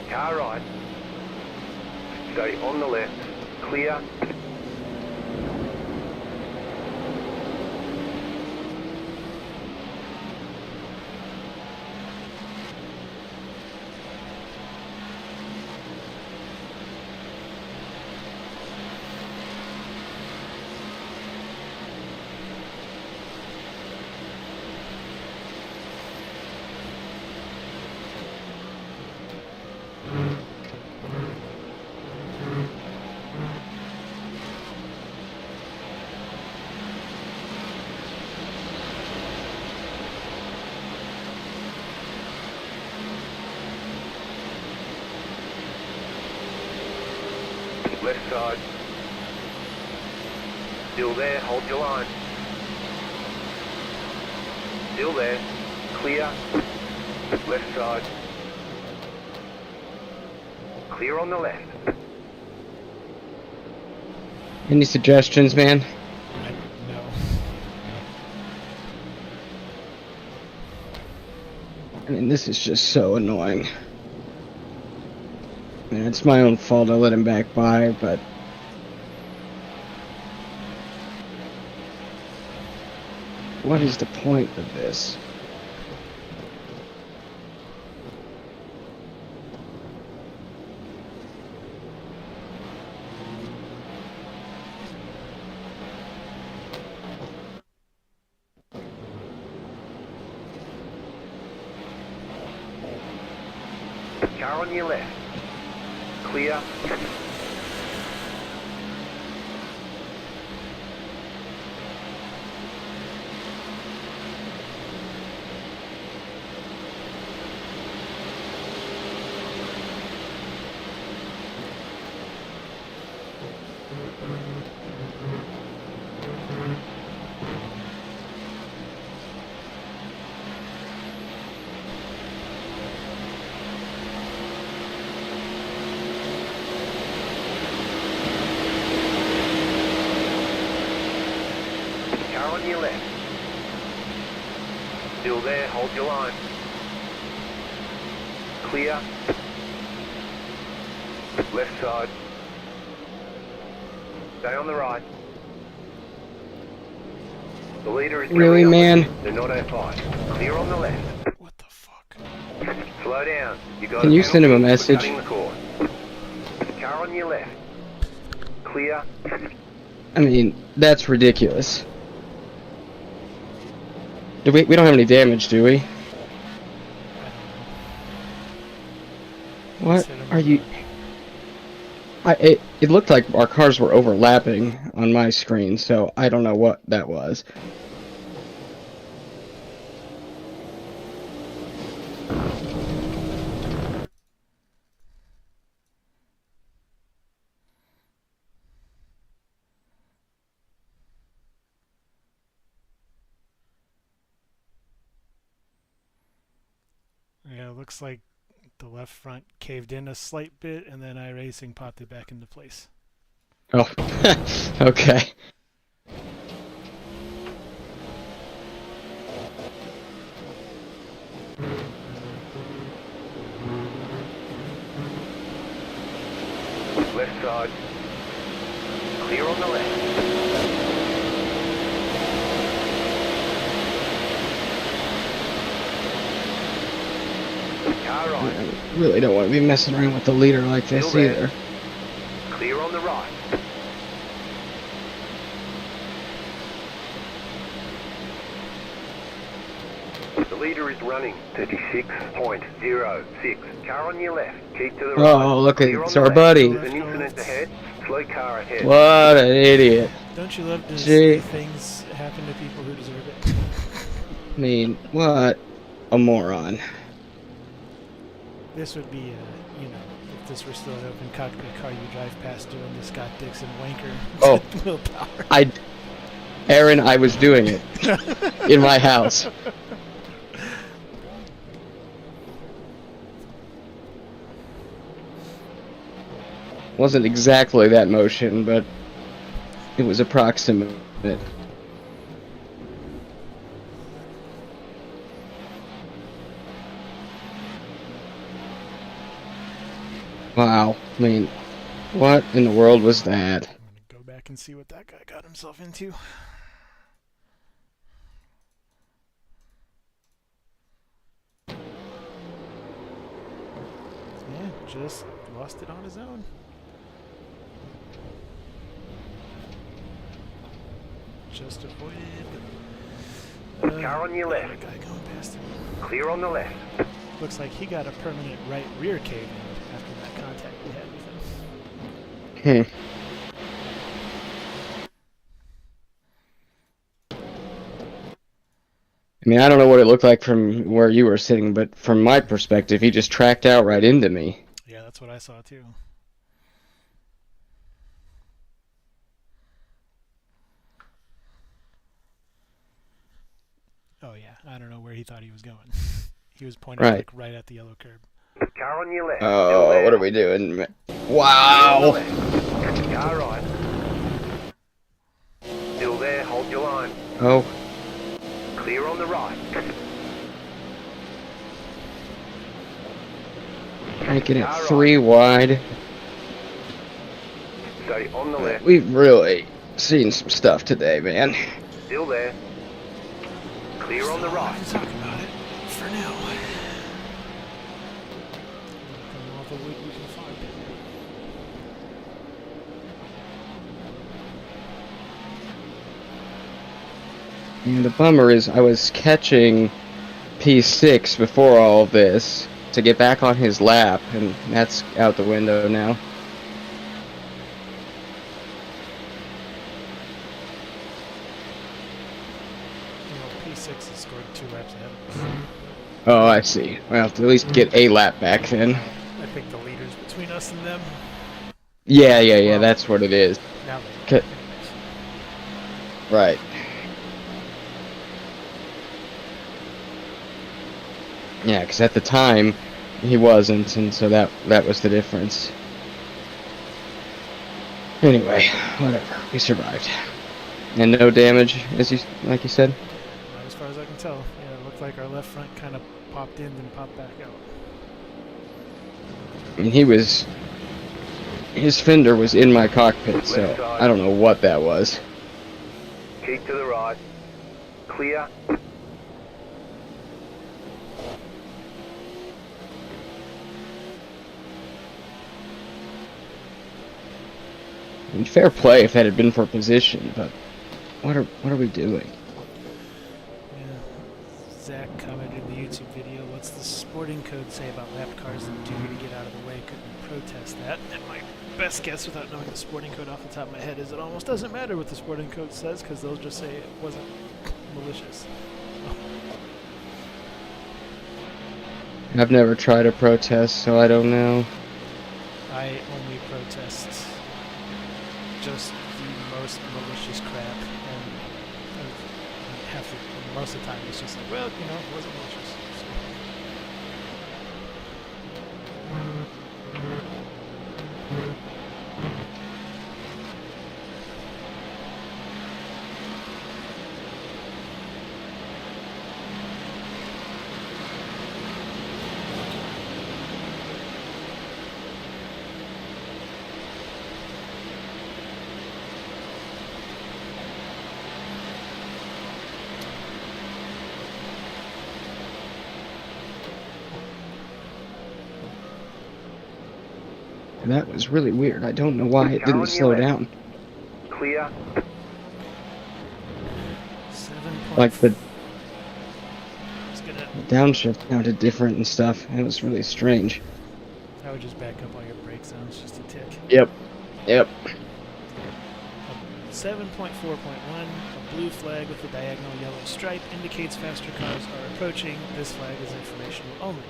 Car right. Stay on the left. Clear. Left side. Still there, hold your line. Still there. Clear. Left side. Clear on the left.
Any suggestions, man?
No.
I mean, this is just so annoying. I mean, it's my own fault I let him back by, but... what is the point of this?
Car on your left. Clear. Car on your left. Still there, hold your line. Clear. Left side. Stay on the right. The leader is
Really, man?
Do not F5. Clear on the left.
What the fuck?
Slow down. You got
Can you send him a message?
Cutting the course. Car on your left. Clear.
I mean, that's ridiculous. Do we don't have any damage, do we? What are you... It looked like our cars were overlapping on my screen, so I don't know what that was.
looks like the left front caved in a slight bit, and then iRacing popped it back into place.
Oh, okay.
Left side. Clear on the left. Car right.
I really don't want to be messing around with the leader like this
Still there.
either.
Clear on the right. The leader is running 36.06. Car on your left. Keep to the right.
Oh, look,
Clear
it's
on the
our
left.
buddy.
There's an incident ahead. Slow car ahead.
What an idiot.
Don't you love to
Gee.
see things happen to people who deserve it?
I mean, what a moron.
This would be, you know, if this were still an open cockpit car you drive past doing the Scott Dixon wanker.
Oh.
Willpower.
Aaron, I was doing it. In my house. Wasn't exactly that motion, but it was approximate. Wow. I mean, what in the world was that?
I'm going to go back and see what that guy got himself into. Yeah, just lost it on his own. Just avoided
Car on your left.
the guy going past him.
Clear on the left.
Looks like he got a permanent right rear cave in after that contact we had with him.
I mean, I don't know what it looked like from where you were sitting, but from my perspective, he just tracked out right into me.
Yeah, that's what I saw too. Oh yeah, I don't know where he thought he was going. He was pointing
Right.
like right at the yellow curb.
Car on your left.
Oh, what are we doing? Wow!
Car right. Still there, hold your line.
Oh,
Clear on the right.
making it 3 wide.
Stay on the left.
We've really seen some stuff today, man.
Still there. Clear on the right.
Let's talk about it for now. All the wood we can find.
And the bummer is I was catching P6 before all of this to get back on his lap, and that's out the window now.
P6 has scored 2 laps ahead of us.
Oh, I see. Well, at least get a lap back then.
I think the leader's between us and them.
Yeah, that's what it is.
Now they
Okay. Right. Yeah, because at the time, he wasn't, and so that was the difference. Anyway, whatever. We survived. And no damage, like you said?
Not as far as I can tell. Yeah, it looked like our left front kind of popped in and popped back out.
I mean, his fender was in my cockpit, so I don't know what that was.
Keep to the right. Clear.
I mean, fair play if that had been for position, but what are we doing?
Yeah. Zach commented in the YouTube video, what's the sporting code say about lap cars that do to get out of the way? Could we protest that? And my best guess without knowing the sporting code off the top of my head is it almost doesn't matter what the sporting code says because they'll just say it wasn't malicious.
I've never tried a protest, so I don't know.
I only protest just the most malicious crap, and most of the time it's just like, well, you know, it wasn't malicious. So.
That was really weird. I don't know why it
Car
didn't
on
slow
your left.
down.
Clear.
7.
Like the
Just gonna,
downshift sounded different and stuff. It was really strange.
I would just back up all your brake sounds just a tick.
Yep. Yep.
7.4.1, a blue flag with a diagonal yellow stripe indicates faster cars are approaching. This flag is informational only.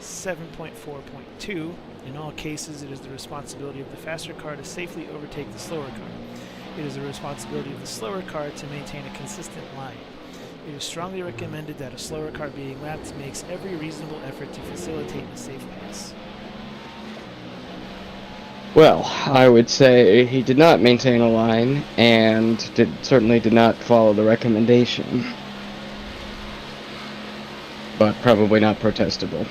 7.4.2, in all cases it is the responsibility of the faster car to safely overtake the slower car. It is the responsibility of the slower car to maintain a consistent line. It is strongly recommended that a slower car being lapped makes every reasonable effort to facilitate a safe pass.
Well, I would say he did not maintain a line and certainly did not follow the recommendation. But probably not protestable.
Not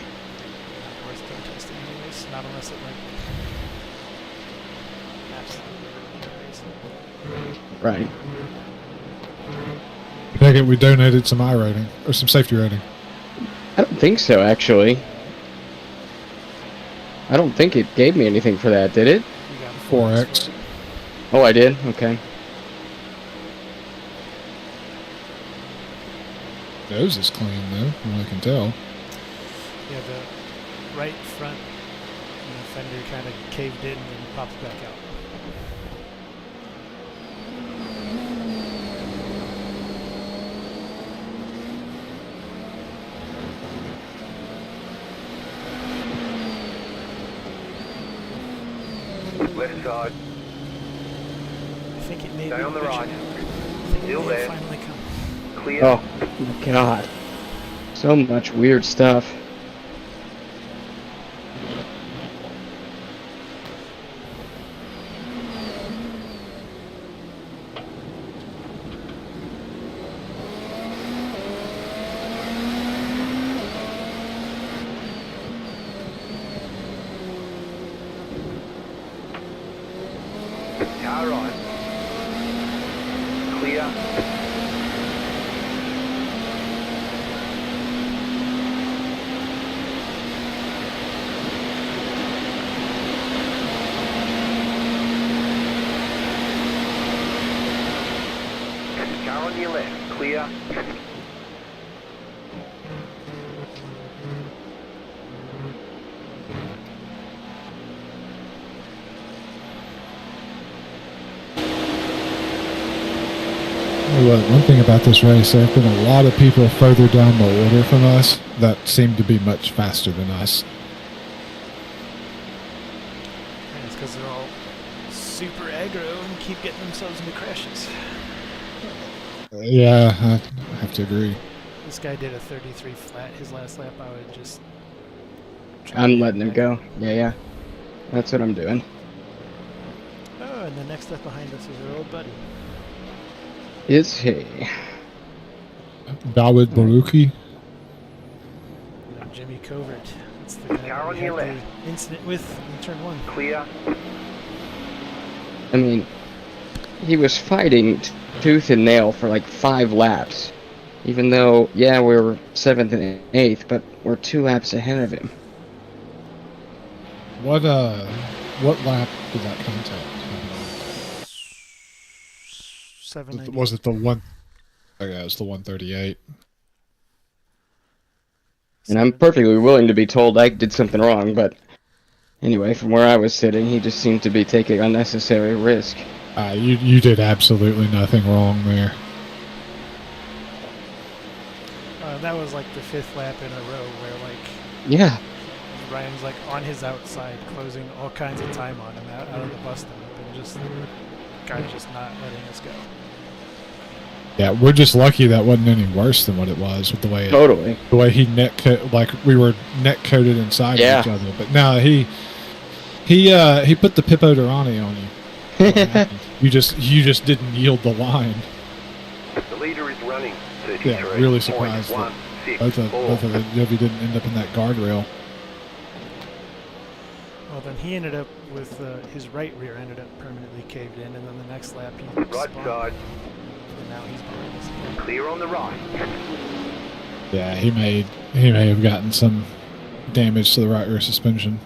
worth protesting anyways, not unless it went absolutely anyways.
Right.
Take it we donated some iRating, or some safety rating.
I don't think so, actually. I don't think it gave me anything for that, did it?
You got
4X.
Oh, I did? Okay.
Nose is clean, though, from what I can tell.
Yeah, the right front fender kind of caved in and then popped back out.
Left side.
I think it may
Stay
be
on the
pushing
right.
out. I think
Still
it may
there.
have finally come.
Clear.
Oh, my God. So much weird stuff.
Car right. Clear. Car on your left. Clear.
Well, one thing about this race, there have been a lot of people further down the order from us that seem to be much faster than us.
And it's because they're all super aggro and keep getting themselves into crashes.
Yeah, I have to agree.
This guy did a 33 flat his last lap. I would just...
I'm letting him go. Yeah. That's what I'm doing.
Oh, and the next up behind us is our old buddy.
Is he?
Dawid Baruki.
Jimmy Covert. That's the guy
Car on
we
your
had
left.
the incident with in turn 1.
Clear.
I mean, he was fighting tooth and nail for like 5 laps. Even though, yeah, we were 7th and 8th, but we're 2 laps ahead of him.
What lap did that contact happen
790.
on? Was it the one? Okay, it was the 138.
And I'm perfectly willing to be told I did something wrong, but anyway, from where I was sitting, he just seemed to be taking unnecessary risk.
You did absolutely nothing wrong there.
That was like the 5th lap in a row where like
Yeah.
Ryan's like on his outside, closing all kinds of time on him out of the bus stop, and just guy's just not letting us go.
Yeah, we're just lucky that wasn't any worse than what it was with the way
Totally.
the way he like we were neck coated inside
Yeah.
each other. But no, he put the Pippo Durrani on you. You just didn't yield the line.
The leader is running. 33.
Yeah, really surprised that both of the Jovi didn't end up in that guardrail.
Well, then he ended up with his right rear ended up permanently caved in, and then the next lap he
Right
spun,
side.
and now he's behind us again.
Clear on the right.
Yeah, he may have gotten some damage to the right rear suspension.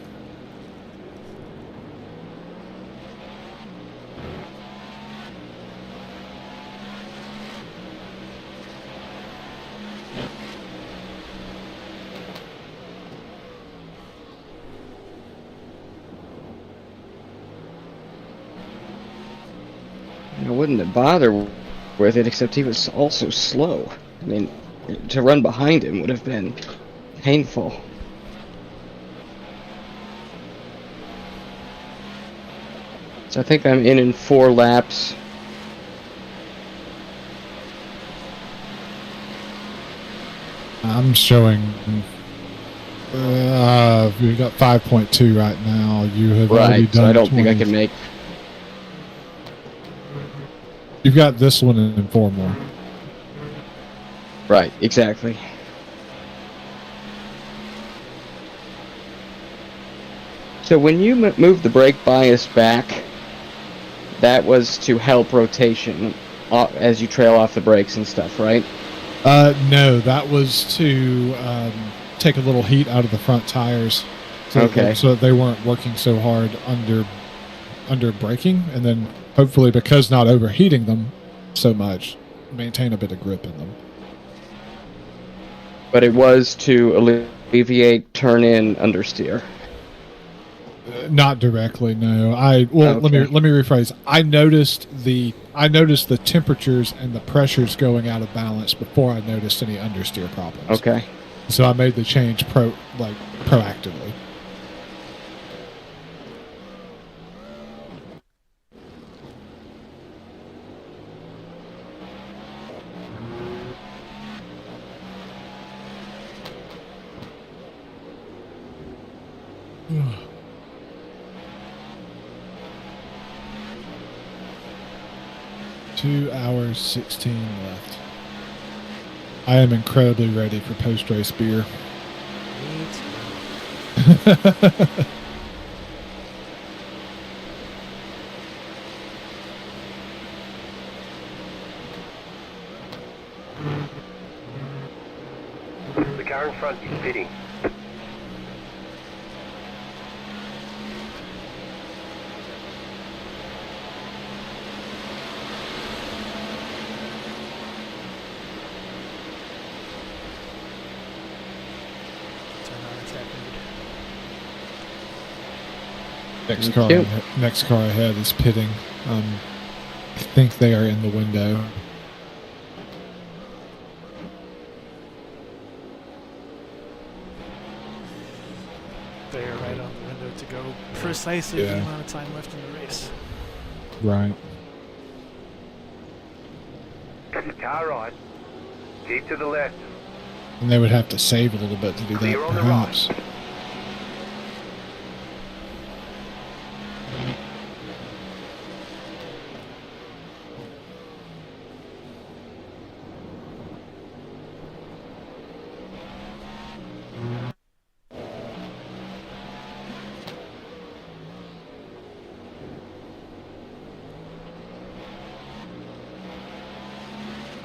I wouldn't bother with it, except he was also slow. I mean, to run behind him would have been painful. So I think I'm in 4 laps.
I'm showing. We've got 5.2 right now. You have already
Right,
done.
so I don't think I
20.
can make.
You've got this one in 4 more.
Right, exactly. So when you move the brake bias back, that was to help rotation as you trail off the brakes and stuff, right?
No, that was to take a little heat out of the front tires, so that they weren't working so hard under braking, and then hopefully, because not overheating them so much, maintain a bit of grip in them.
But it was to alleviate turn-in understeer.
Not directly, no. Let me rephrase. I noticed the temperatures and the pressures going out of balance before I noticed any understeer problems.
Okay.
So I made the change proactively. Ugh. 2 hours 16 left. I am incredibly ready for post-race beer.
The car in front is pitting.
Next car ahead is pitting. I think they are in the window.
They are right on the window to go precisely the amount of time left in the race.
Right.
Car right. Keep to the left.
And they would have to save a little bit to do that,
Clear on the
perhaps.
right.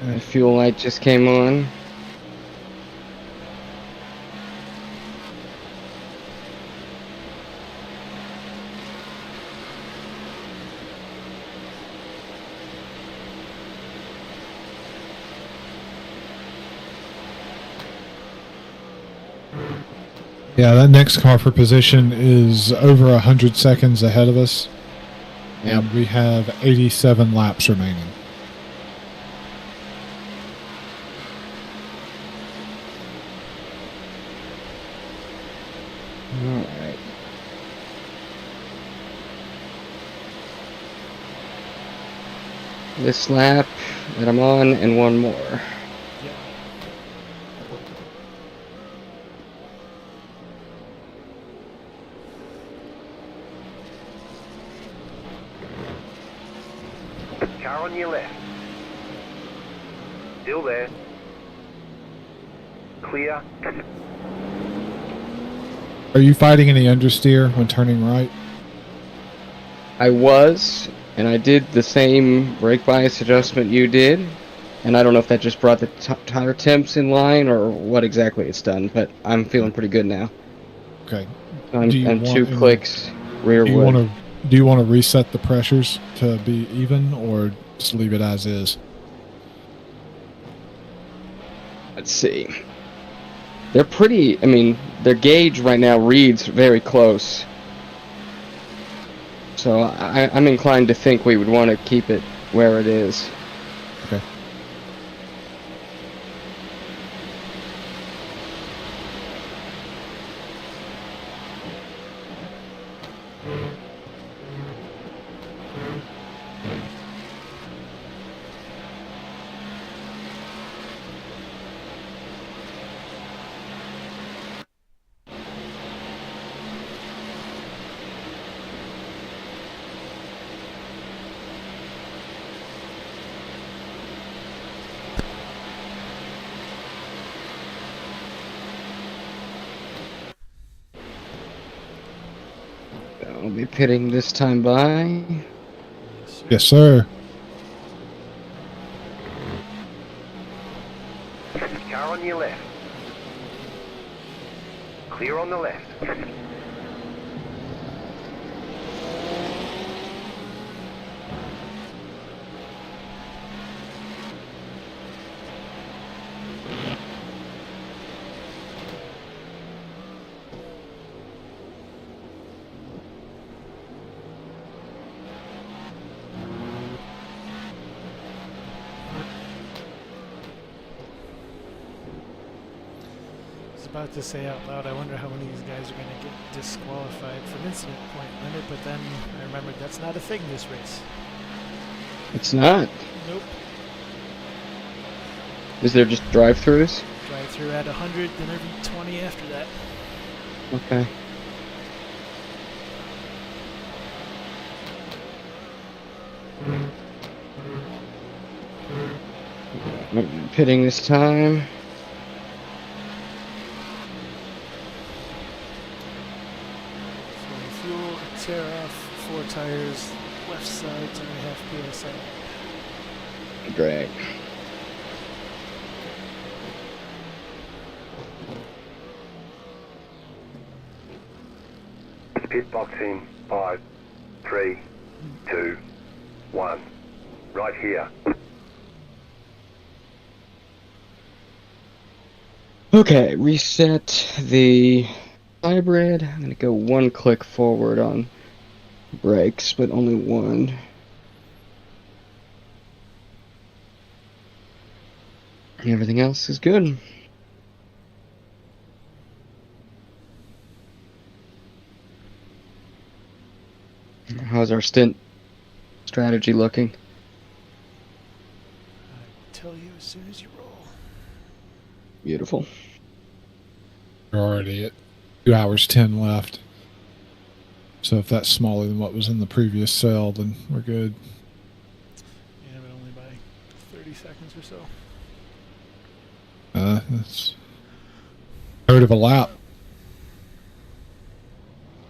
The fuel light just came on.
Yeah, that next car for position is over 100 seconds ahead of us.
Yep.
And we have 87 laps remaining.
Alright. This lap that I'm on and one more.
Car on your left. Still there. Clear.
Are you fighting any understeer when turning right?
I was, and I did the same brake bias adjustment you did, and I don't know if that just brought the tire temps in line or what exactly it's done, but I'm feeling pretty good now.
Okay.
I'm 2 clicks rearward.
Do you want to reset the pressures to be even, or just leave it as is?
Let's see. They're pretty, I mean, their gauge right now reads very close. So I'm inclined to think we would want to keep it where it is.
Okay.
I'll be pitting this time by.
Yes, sir.
Car on your left. Clear on the left.
I was about to say out loud, I wonder how many of these guys are going to get disqualified from incident point limit, but then I remembered that's not a thing this race.
It's not.
Nope.
Is there just drive-throughs?
Drive through at 100, then every 20 after that.
Okay. Pitting this time.
So fuel, tear off, 4 tires, left side, 10.5 PSI.
Great.
Pit box in 5, 3, 2, 1. Right here.
Okay, reset the hybrid. I'm gonna go 1 click forward on brakes, but only 1. Everything else is good. How's our stint strategy looking?
I'll tell you as soon as you roll.
Beautiful.
We're already at 2 hours 10 left. So if that's smaller than what was in the previous cell, then we're good.
Yeah, but only by 30 seconds or so.
That's third of a lap.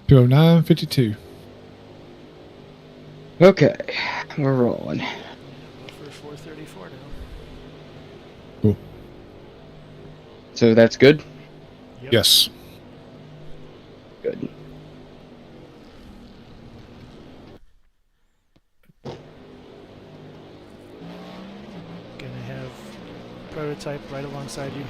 209.52.
Okay, we're rolling.
Yeah, go for 434 now.
Cool.
So that's good?
Yep.
Yes.
Good.
Gonna have prototype right alongside you.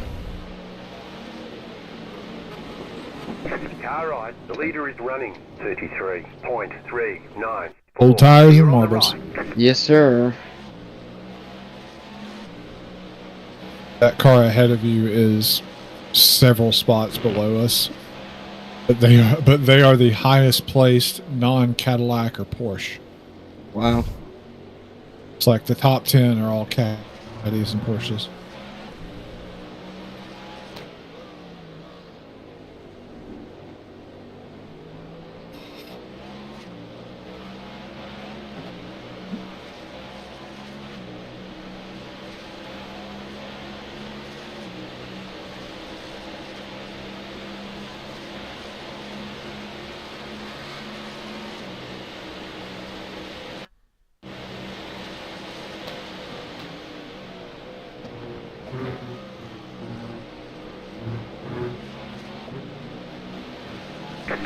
Car right. The leader is running 33.39.
Old tires and marbles.
Yes, sir.
That car ahead of you is several spots below us. But they are the highest placed non-Cadillac or Porsche.
Wow.
It's like the top 10 are all Caddies and Porsches.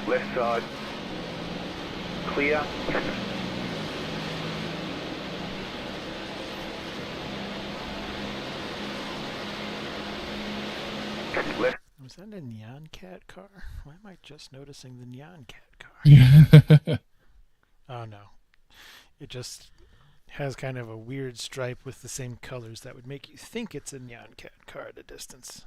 Left side. Clear. Left.
Was that a Neon Cat car? Why am I just noticing the Neon Cat car?
Yeah.
Oh no. It just Has kind of a weird stripe with the same colors that would make you think it's a Neon Cat car at a distance.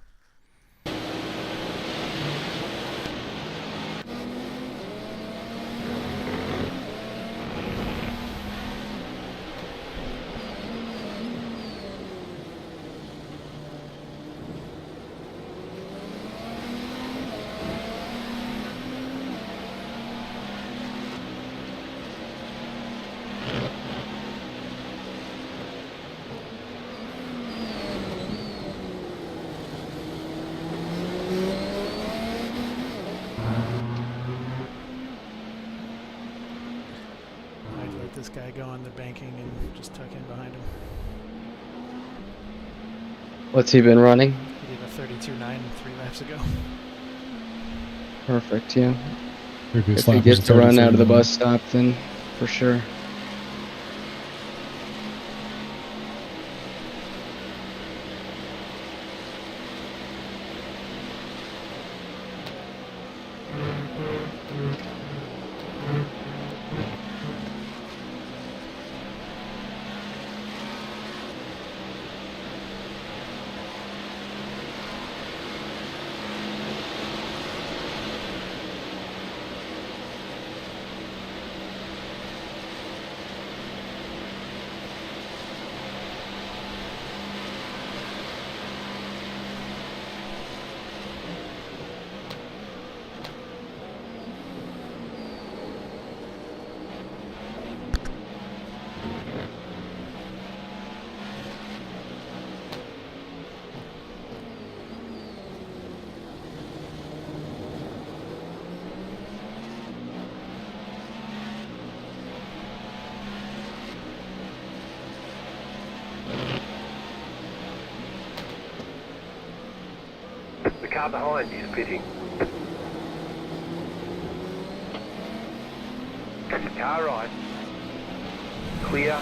This guy go on the banking and just tuck in behind him.
What's he been running?
He did a 32.9 3 laps ago.
Perfect, yeah.
Previous
If he
lap was
gets to run out of the
32.9.
bus stop, then for sure.
The car behind you is pitting. Car right. Clear.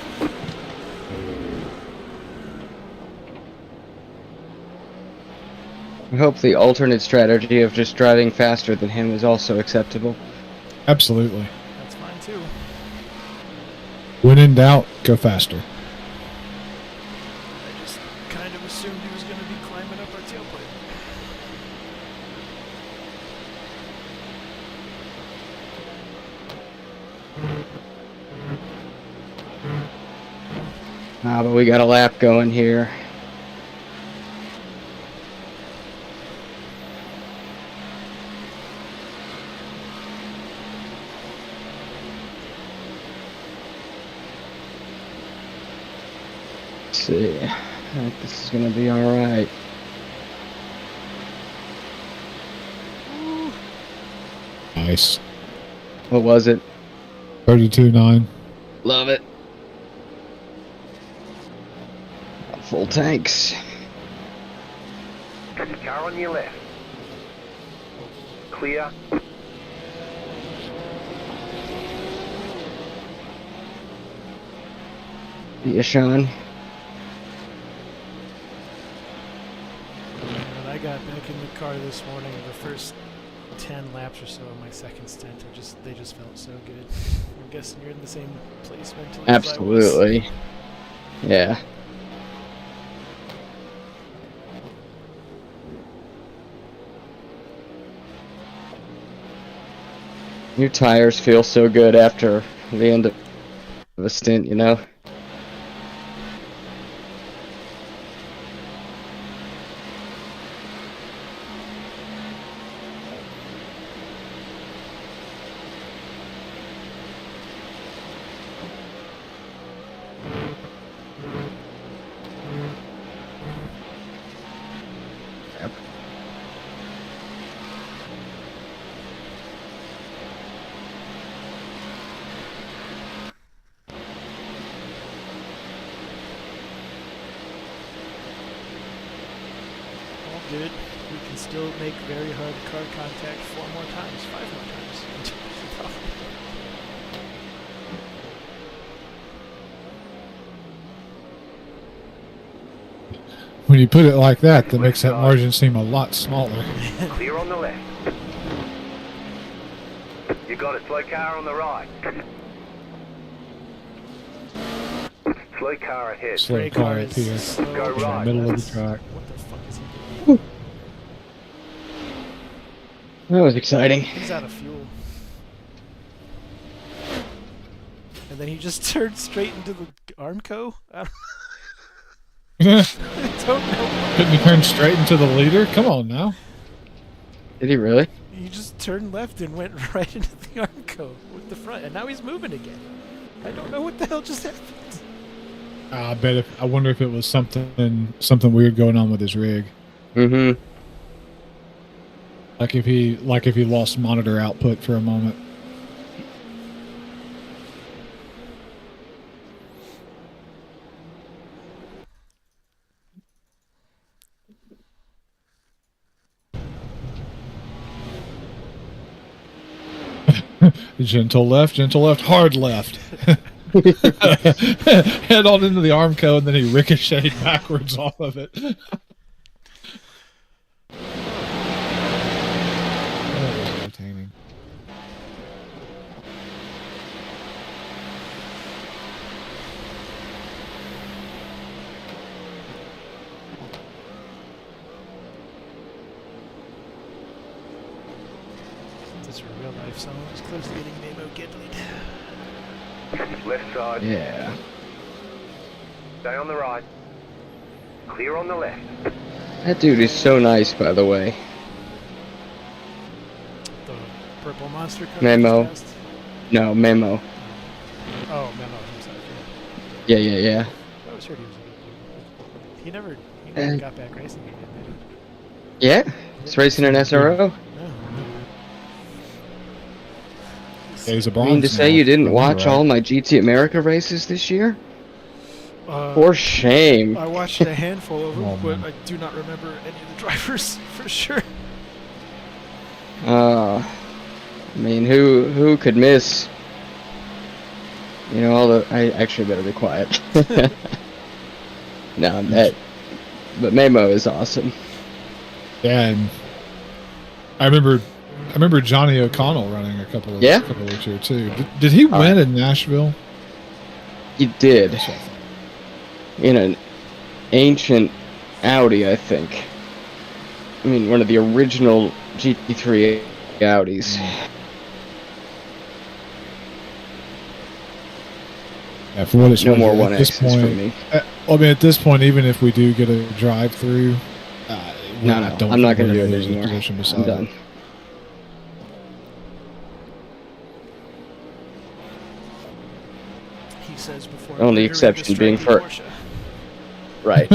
I hope the alternate strategy of just driving faster than him is also acceptable.
Absolutely.
That's fine too.
When in doubt, go faster.
I just kind of assumed he was going to be climbing up our tailplate.
But we got a lap going here. Let's see. I think this is gonna be alright.
Nice.
What was it?
32.9.
Love it. Full tanks.
Car on your left. Clear.
Yeah, Sean.
When I got back in the car this morning, the first 10 laps or so of my second stint, they just felt so good. I'm guessing you're in the same place mentally as I was.
Absolutely. Yeah. Your tires feel so good after the end of a stint, you know? Yep.
All good. We can still make very hard car contact 4 more times, 5 more times.
When you put it like that, that makes that margin seem a lot smaller.
Clear on the left. You got a slow car on the right. Slow car ahead.
Slow
Gray
car
car
up
is
here.
so
Go
In the
right.
middle of
That's-
the track.
What the fuck is he doing?
That was exciting.
He's out of fuel. And then he just turned straight into the Armco? I don't know.
Couldn't he turn straight into the leader? Come on now.
Did he really?
He just turned left and went right into the Armco with the front, and now he's moving again. I don't know what the hell just happened.
I wonder if it was something weird going on with his rig.
Mm-hmm.
Like if he lost monitor output for a moment. Gentle left, hard left. Head on into the Armco, and then he ricocheted backwards off of it. That was entertaining.
This is real life, so I was close to getting Nemo Gidleyed.
Left side.
Yeah.
Stay on the right. Clear on the left.
That dude is so nice, by the way.
The purple monster car.
Memo.
just passed?
No, Memo.
Oh, Memo himself.
Yeah, yeah, yeah.
I always heard he was a good dude. He never got back racing again, did he?
Yeah? He's racing an SRO?
No.
Yeah, he's a
I
bronze.
mean to say
now.
you didn't
Right.
watch all my GT America races this year?
Uh,
For shame.
I watched a handful of them,
Oh,
but
man.
I do not remember any of the drivers for sure.
I mean, who could miss? You know, all the. I actually better be quiet. No, but Memo is awesome.
Yeah, and I remember Johnny O'Connell running a couple of weeks here too. Did he win in Nashville?
He did. In an ancient Audi, I think. I mean, one of the original GT3 Audis.
Yeah, for what it's
No
worth,
more
at this
1Xs
point,
for me.
I mean, at this point, even if we do get a drive-through,
No, I'm not going to do it anymore. I'm done.
He says before.
Only
entering
exception
the
being
stripy
for-
Porsche.
Right.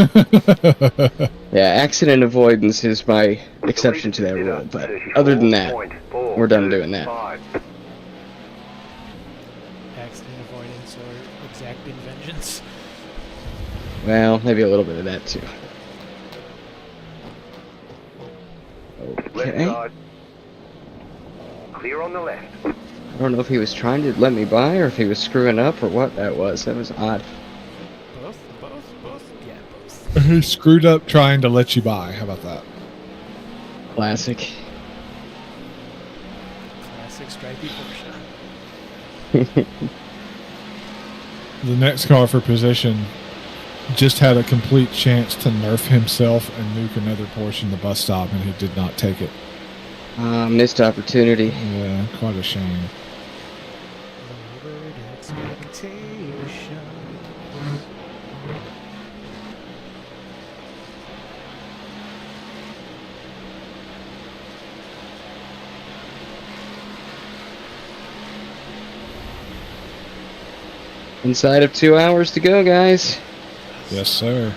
Yeah, accident avoidance is my exception to that rule, but other than that, we're done doing that.
Accident avoidance or exacting vengeance.
Well, maybe a little bit of that too.
Left
Okay.
side. Clear on the left.
I don't know if he was trying to let me by or if he was screwing up or what that was. That was odd.
Both? Yeah, both.
He screwed up trying to let you by. How about that?
Classic.
Classic stripy Porsche.
The next car for position just had a complete chance to nerf himself and nuke another Porsche in the bus stop, and he did not take it.
Missed opportunity.
Yeah, quite a shame.
Lowered expectations.
Inside of 2 hours to go, guys.
Yes, sir.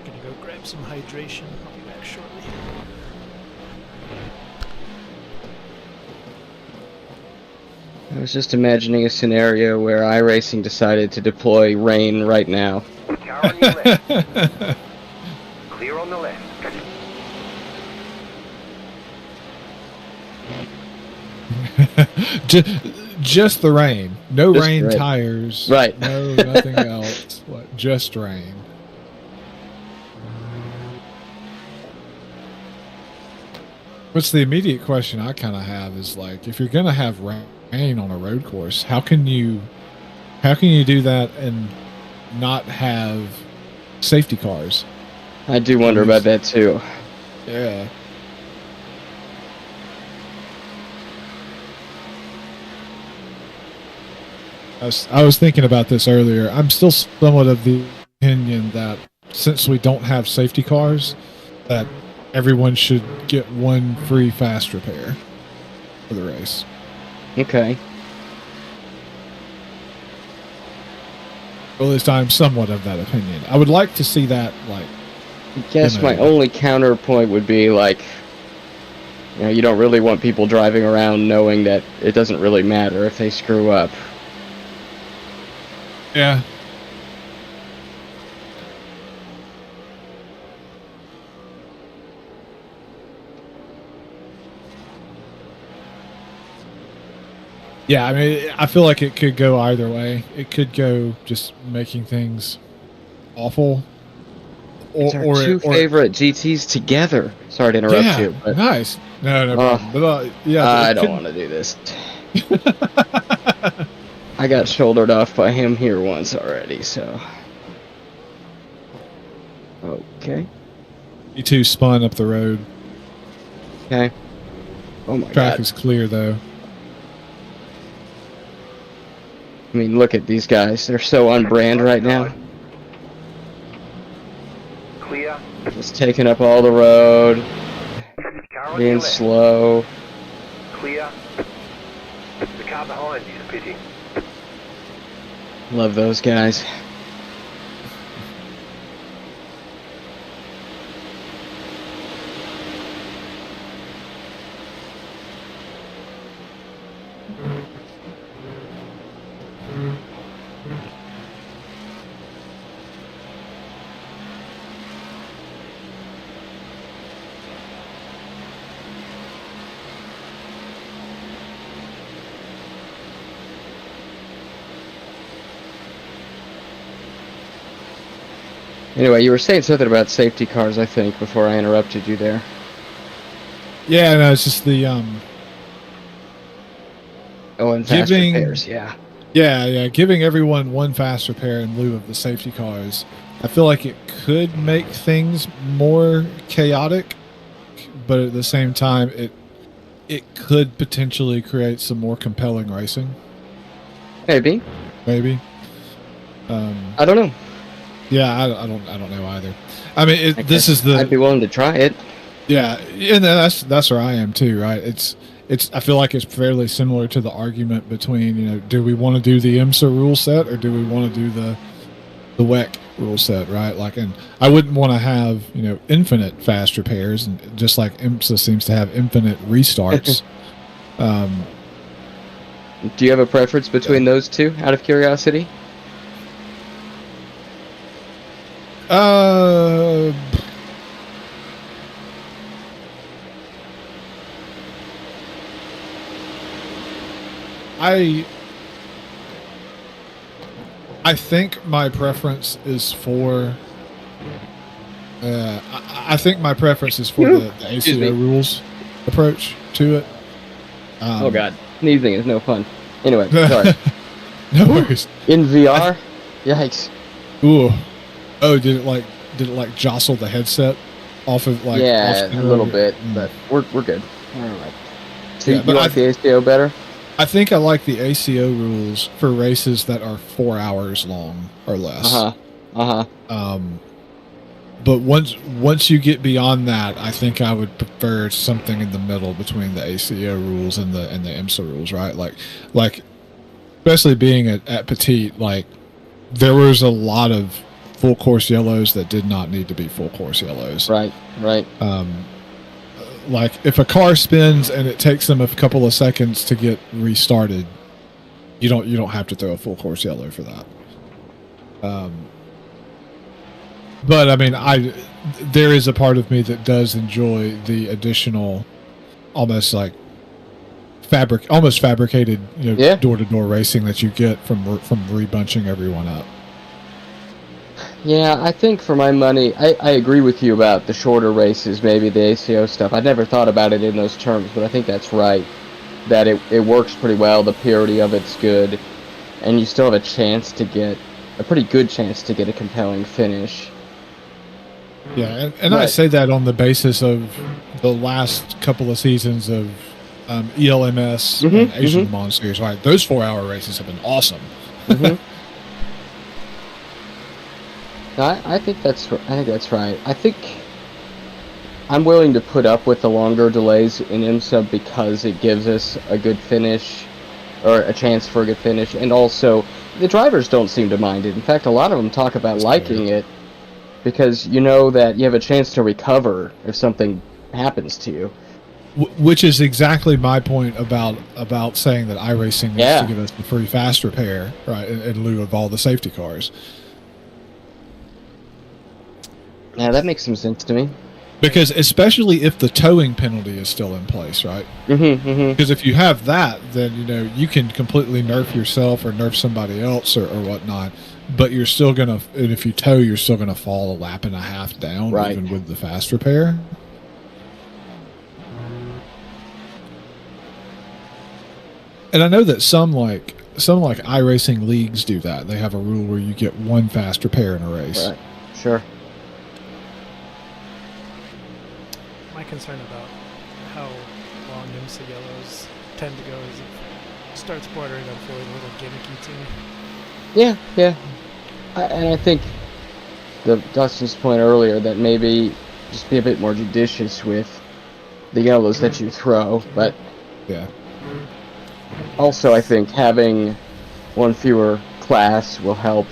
Gonna go grab some hydration. I'll be back shortly.
I was just imagining a scenario where iRacing decided to deploy rain right now.
Car on your left. Clear on the left.
Just the rain. No
Just
rain
rain.
tires.
Right.
No, nothing else. What? Just rain. What's the immediate question I kind of have is like, if you're going to have rain on a road course, how can you do that and not have safety cars?
I do wonder about that too.
Yeah. I was thinking about this earlier. I'm still somewhat of the opinion that since we don't have safety cars, that everyone should get one free fast repair for the race.
Okay.
Well, at least I'm somewhat of that opinion. I would like to see that, like...
I guess my only counterpoint would be, like, you know, you don't really want people driving around knowing that it doesn't really matter if they screw up.
Yeah. Yeah, I mean, I feel like it could go either way. It could go just making things awful.
It's our two favorite GTs together. Sorry to interrupt you. But,
nice. No problem. But, yeah,
I don't want to do this. I got shouldered off by him here once already, so... Okay.
You two spun up the road.
Okay. Oh my god.
Track is clear, though.
I mean, look at these guys. They're so on brand right now.
Clear.
Just taking up all the road. Being slow.
Clear. The car behind you is pitting.
Love those guys. Anyway, you were saying something about safety cars, I think, before I interrupted you there.
Yeah, no, it's just the
Oh, and fast repairs, yeah.
Yeah, giving everyone one fast repair in lieu of the safety cars. I feel like it could make things more chaotic, but at the same time, it could potentially create some more compelling racing.
Maybe.
I
don't know.
Yeah, I don't know either. I mean, I'd
be willing to try it.
Yeah, and that's where I am too, right? It's I feel like it's fairly similar to the argument between, you know, do we want to do the IMSA rule set or do we want to do the WEC rule set, right? Like, and I wouldn't want to have, you know, infinite fast repairs, and just like IMSA seems to have infinite restarts.
Do you have a preference between those two, out of curiosity?
I think my preference is for I think my preference is for the ACO rules approach to it.
Oh god, sneezing is no fun. Anyway, sorry.
No worries.
In VR, yikes.
Ooh. Oh, did it like jostle the headset off of like?
Yeah, a little bit, but we're good. All right. So you like the ACO better?
I think I like the ACO rules for races that are 4 hours long or less. But once you get beyond that, I think I would prefer something in the middle between the ACO rules and the IMSA rules, right? Like especially being at Petite, like there was a lot of full course yellows that did not need to be full course yellows.
Right.
Like if a car spins and it takes them a couple of seconds to get restarted, you don't have to throw a full course yellow for that. But I mean, there is a part of me that does enjoy the additional, almost like fabricated, you know, door-to-door racing that you get from rebunching everyone up.
Yeah, I think for my money, I agree with you about the shorter races, maybe the ACO stuff. I never thought about it in those terms, but I think that's right. That it works pretty well, the purity of it's good, and you still have a chance to get, a pretty good chance to get a compelling finish.
Yeah, and I say that on the basis of the last couple of seasons of ELMS and Asian Le Mans Series, right? Those 4-hour races have been awesome.
I think that's right. I think I'm willing to put up with the longer delays in IMSA because it gives us a good finish, or a chance for a good finish, and also the drivers don't seem to mind it. In fact, a lot of them talk about liking it because you know that you have a chance to recover if something happens to you.
Which is exactly my point about saying that iRacing needs to give us the free fast repair, right, in lieu of all the safety cars.
Yeah, that makes some sense to me.
Because especially if the towing penalty is still in place, right? Because if you have that, then you can completely nerf yourself or nerf somebody else or whatnot. But you're still gonna, and if you tow, you're still gonna fall a lap and a half down, even with the fast repair. And I know that some like iRacing leagues do that. They have a rule where you get one fast repair in a race.
Right. Sure.
My concern about how long IMSA yellows tend to go is it starts bordering on feeling a little gimmicky to me.
Yeah. And I think Dustin's point earlier that maybe just be a bit more judicious with the yellows that you throw, but
yeah.
Also, I think having one fewer class will help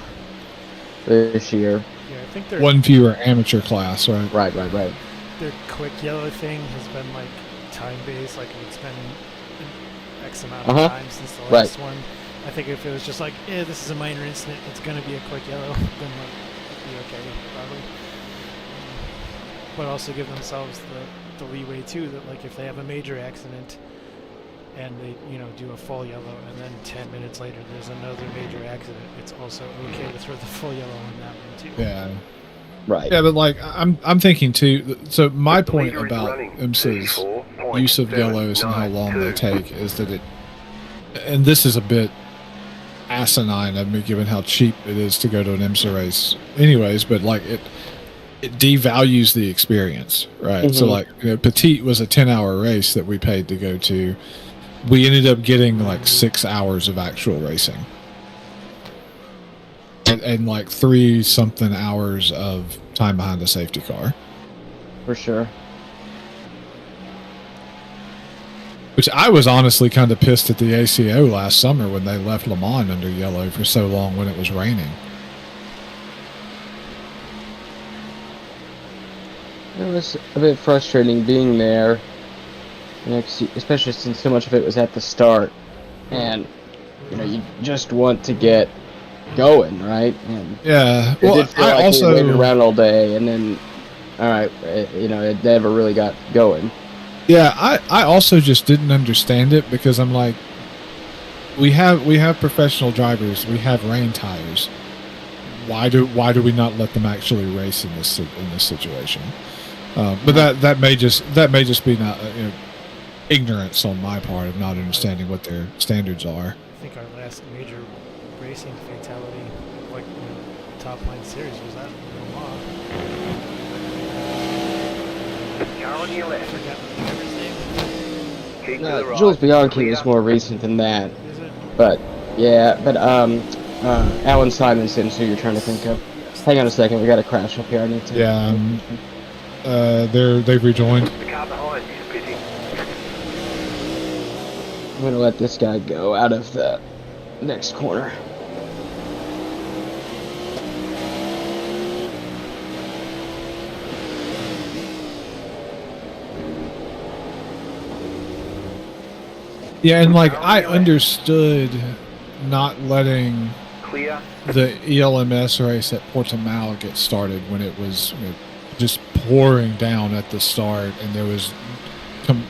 this year.
Yeah, I think
one fewer amateur class, right?
Right.
Their quick yellow thing has been like time-based, like it's been X amount of time since the last one. I think if it was just like, this is a minor incident, it's going to be a quick yellow, then it'd be okay, probably. But also give themselves the leeway too, that like if they have a major accident and they do a full yellow and then 10 minutes later there's another major accident, it's also okay to throw the full yellow on that one too.
Yeah.
Right.
Yeah, but like I'm thinking too. So my point about IMSA's use of yellows and how long they take is that it, and this is a bit asinine, I mean, given how cheap it is to go to an IMSA race, anyways. But like it devalues the experience, right? So like Petite was a 10-hour race that we paid to go to. We ended up getting like 6 hours of actual racing. And like 3-something hours of time behind a safety car.
For sure.
Which I was honestly kind of pissed at the ACO last summer when they left Le Mans under yellow for so long when it was raining.
It was a bit frustrating being there, especially since so much of it was at the start. And, you just want to get going, right? And
yeah.
It did feel like we waited around all day, and then, all right, it never really got going.
Yeah, I also just didn't understand it because I'm like, we have professional drivers, we have rain tires. Why do we not let them actually race in this situation? But that may just be not ignorance on my part of not understanding what their standards are.
I think our last major racing fatality, like top line series, was at Le Mans.
Car on your left.
Forget the driver's name.
Keep to the right.
Jules Bianchi was more recent than that. But Alan Simonson, who you're trying to think of. Hang on a second, we got a crash up here. I need to.
Yeah, they've rejoined.
The car behind you is pitting.
I'm gonna let this guy go out of the next corner.
Yeah, and like I understood not letting the ELMS race at Portimao get started when it was just pouring down at the start, and there was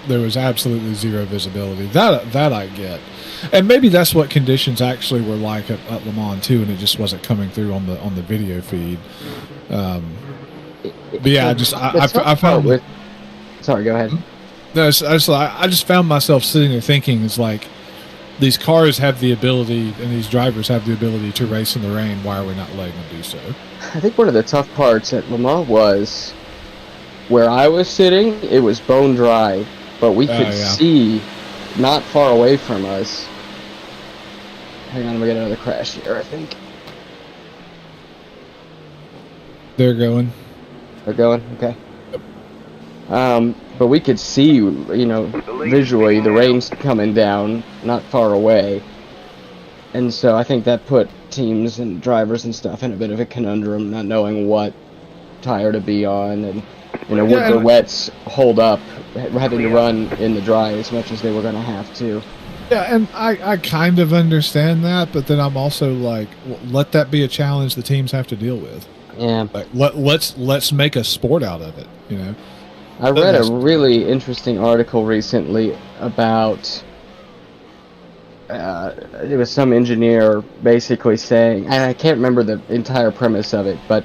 there was absolutely zero visibility. That I get, and maybe that's what conditions actually were like at Le Mans too, and it just wasn't coming through on the video feed. But yeah, I found.
Sorry, go ahead.
No, I just found myself sitting there thinking, it's like, these cars have the ability and these drivers have the ability to race in the rain. Why are we not letting them do so?
I think one of the tough parts at Le Mans was where I was sitting, it was bone dry, but we could see not far away from us. Hang on, we got another crash here, I think.
They're going.
They're going? Okay. But we could see, you know, visually the rain's coming down not far away. And so I think that put teams and drivers and stuff in a bit of a conundrum, not knowing what tire to be on, and, you know, would the wets hold up, having to run in the dry as much as they were going to have to.
Yeah, and I kind of understand that, but then I'm also like, well, let that be a challenge the teams have to deal with.
Yeah.
Like, let's make a sport out of it, you know.
I read a really interesting article recently about it was some engineer basically saying, and I can't remember the entire premise of it, but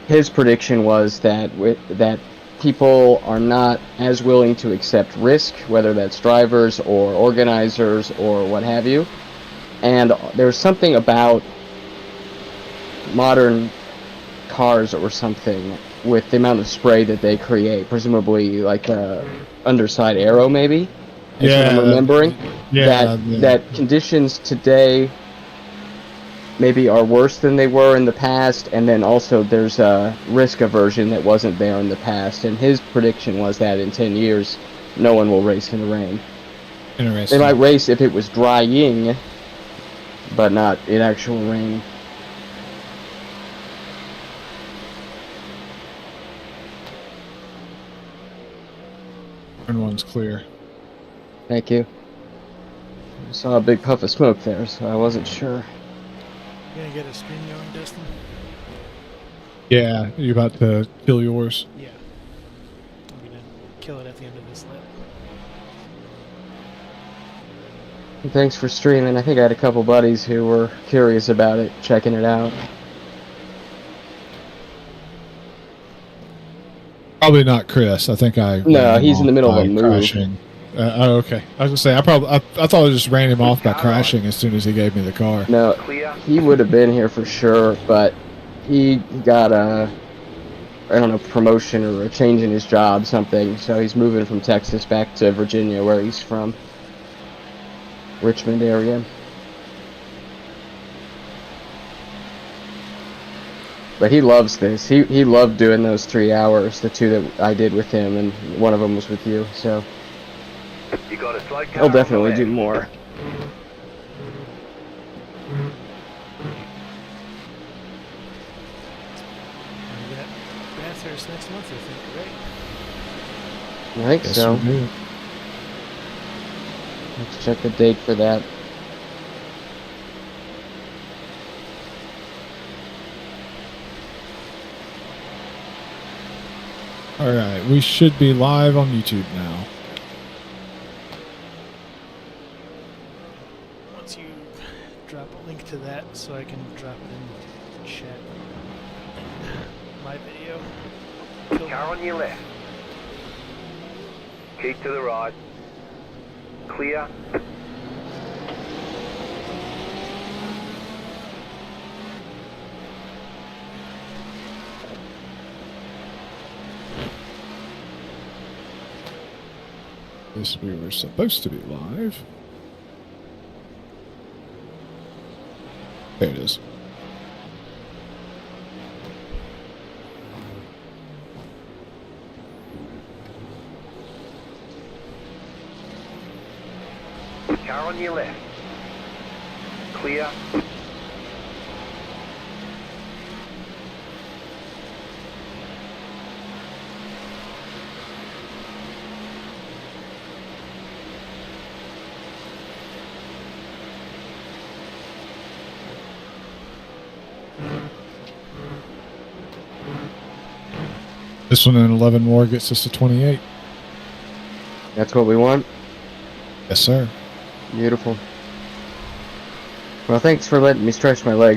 his prediction was that that people are not as willing to accept risk, whether that's drivers or organizers or what have you. And there's something about modern cars or something with the amount of spray that they create, presumably like a underside aero maybe, is what I'm remembering. That conditions today maybe are worse than they were in the past, and then also there's a risk aversion that wasn't there in the past, and his prediction was that in 10 years no one will race in the rain.
Interesting.
They might race if it was drying, but not in actual rain.
Turn one's clear.
Thank you. I saw a big puff of smoke there, so I wasn't sure.
You gonna get a screen going, Dustin?
Yeah, you about to kill yours?
Yeah. I'm gonna kill it at the end of this lap.
Thanks for streaming. I think I had a couple buddies who were curious about it, checking it out.
Probably not Chris. I think I...
No, he's in the middle of a move.
Crashing. Oh, okay. I was gonna say, I thought I just ran him off by crashing as soon as he gave me the car.
No, he would have been here for sure, but he got a, I don't know, promotion or a change in his job, something. So he's moving from Texas back to Virginia, where he's from, Richmond area. But he loves this. He loved doing those 3 hours, the two that I did with him, and one of them was with you. So
You got a slow car.
he'll definitely do more.
We got Bathurst next month, I think, right?
I think
Yes,
so.
we do.
Let's check the date for that.
Alright, we should be live on YouTube now.
Once you drop a link to that, so I can drop it in the chat. My video.
Car on your left. Keep to the right. Clear.
This we were supposed to be live. There it is.
Car on your left. Clear.
This one in 11 more gets us to 28.
That's what we want?
Yes, sir.
Beautiful. Well, thanks for letting me stretch my legs.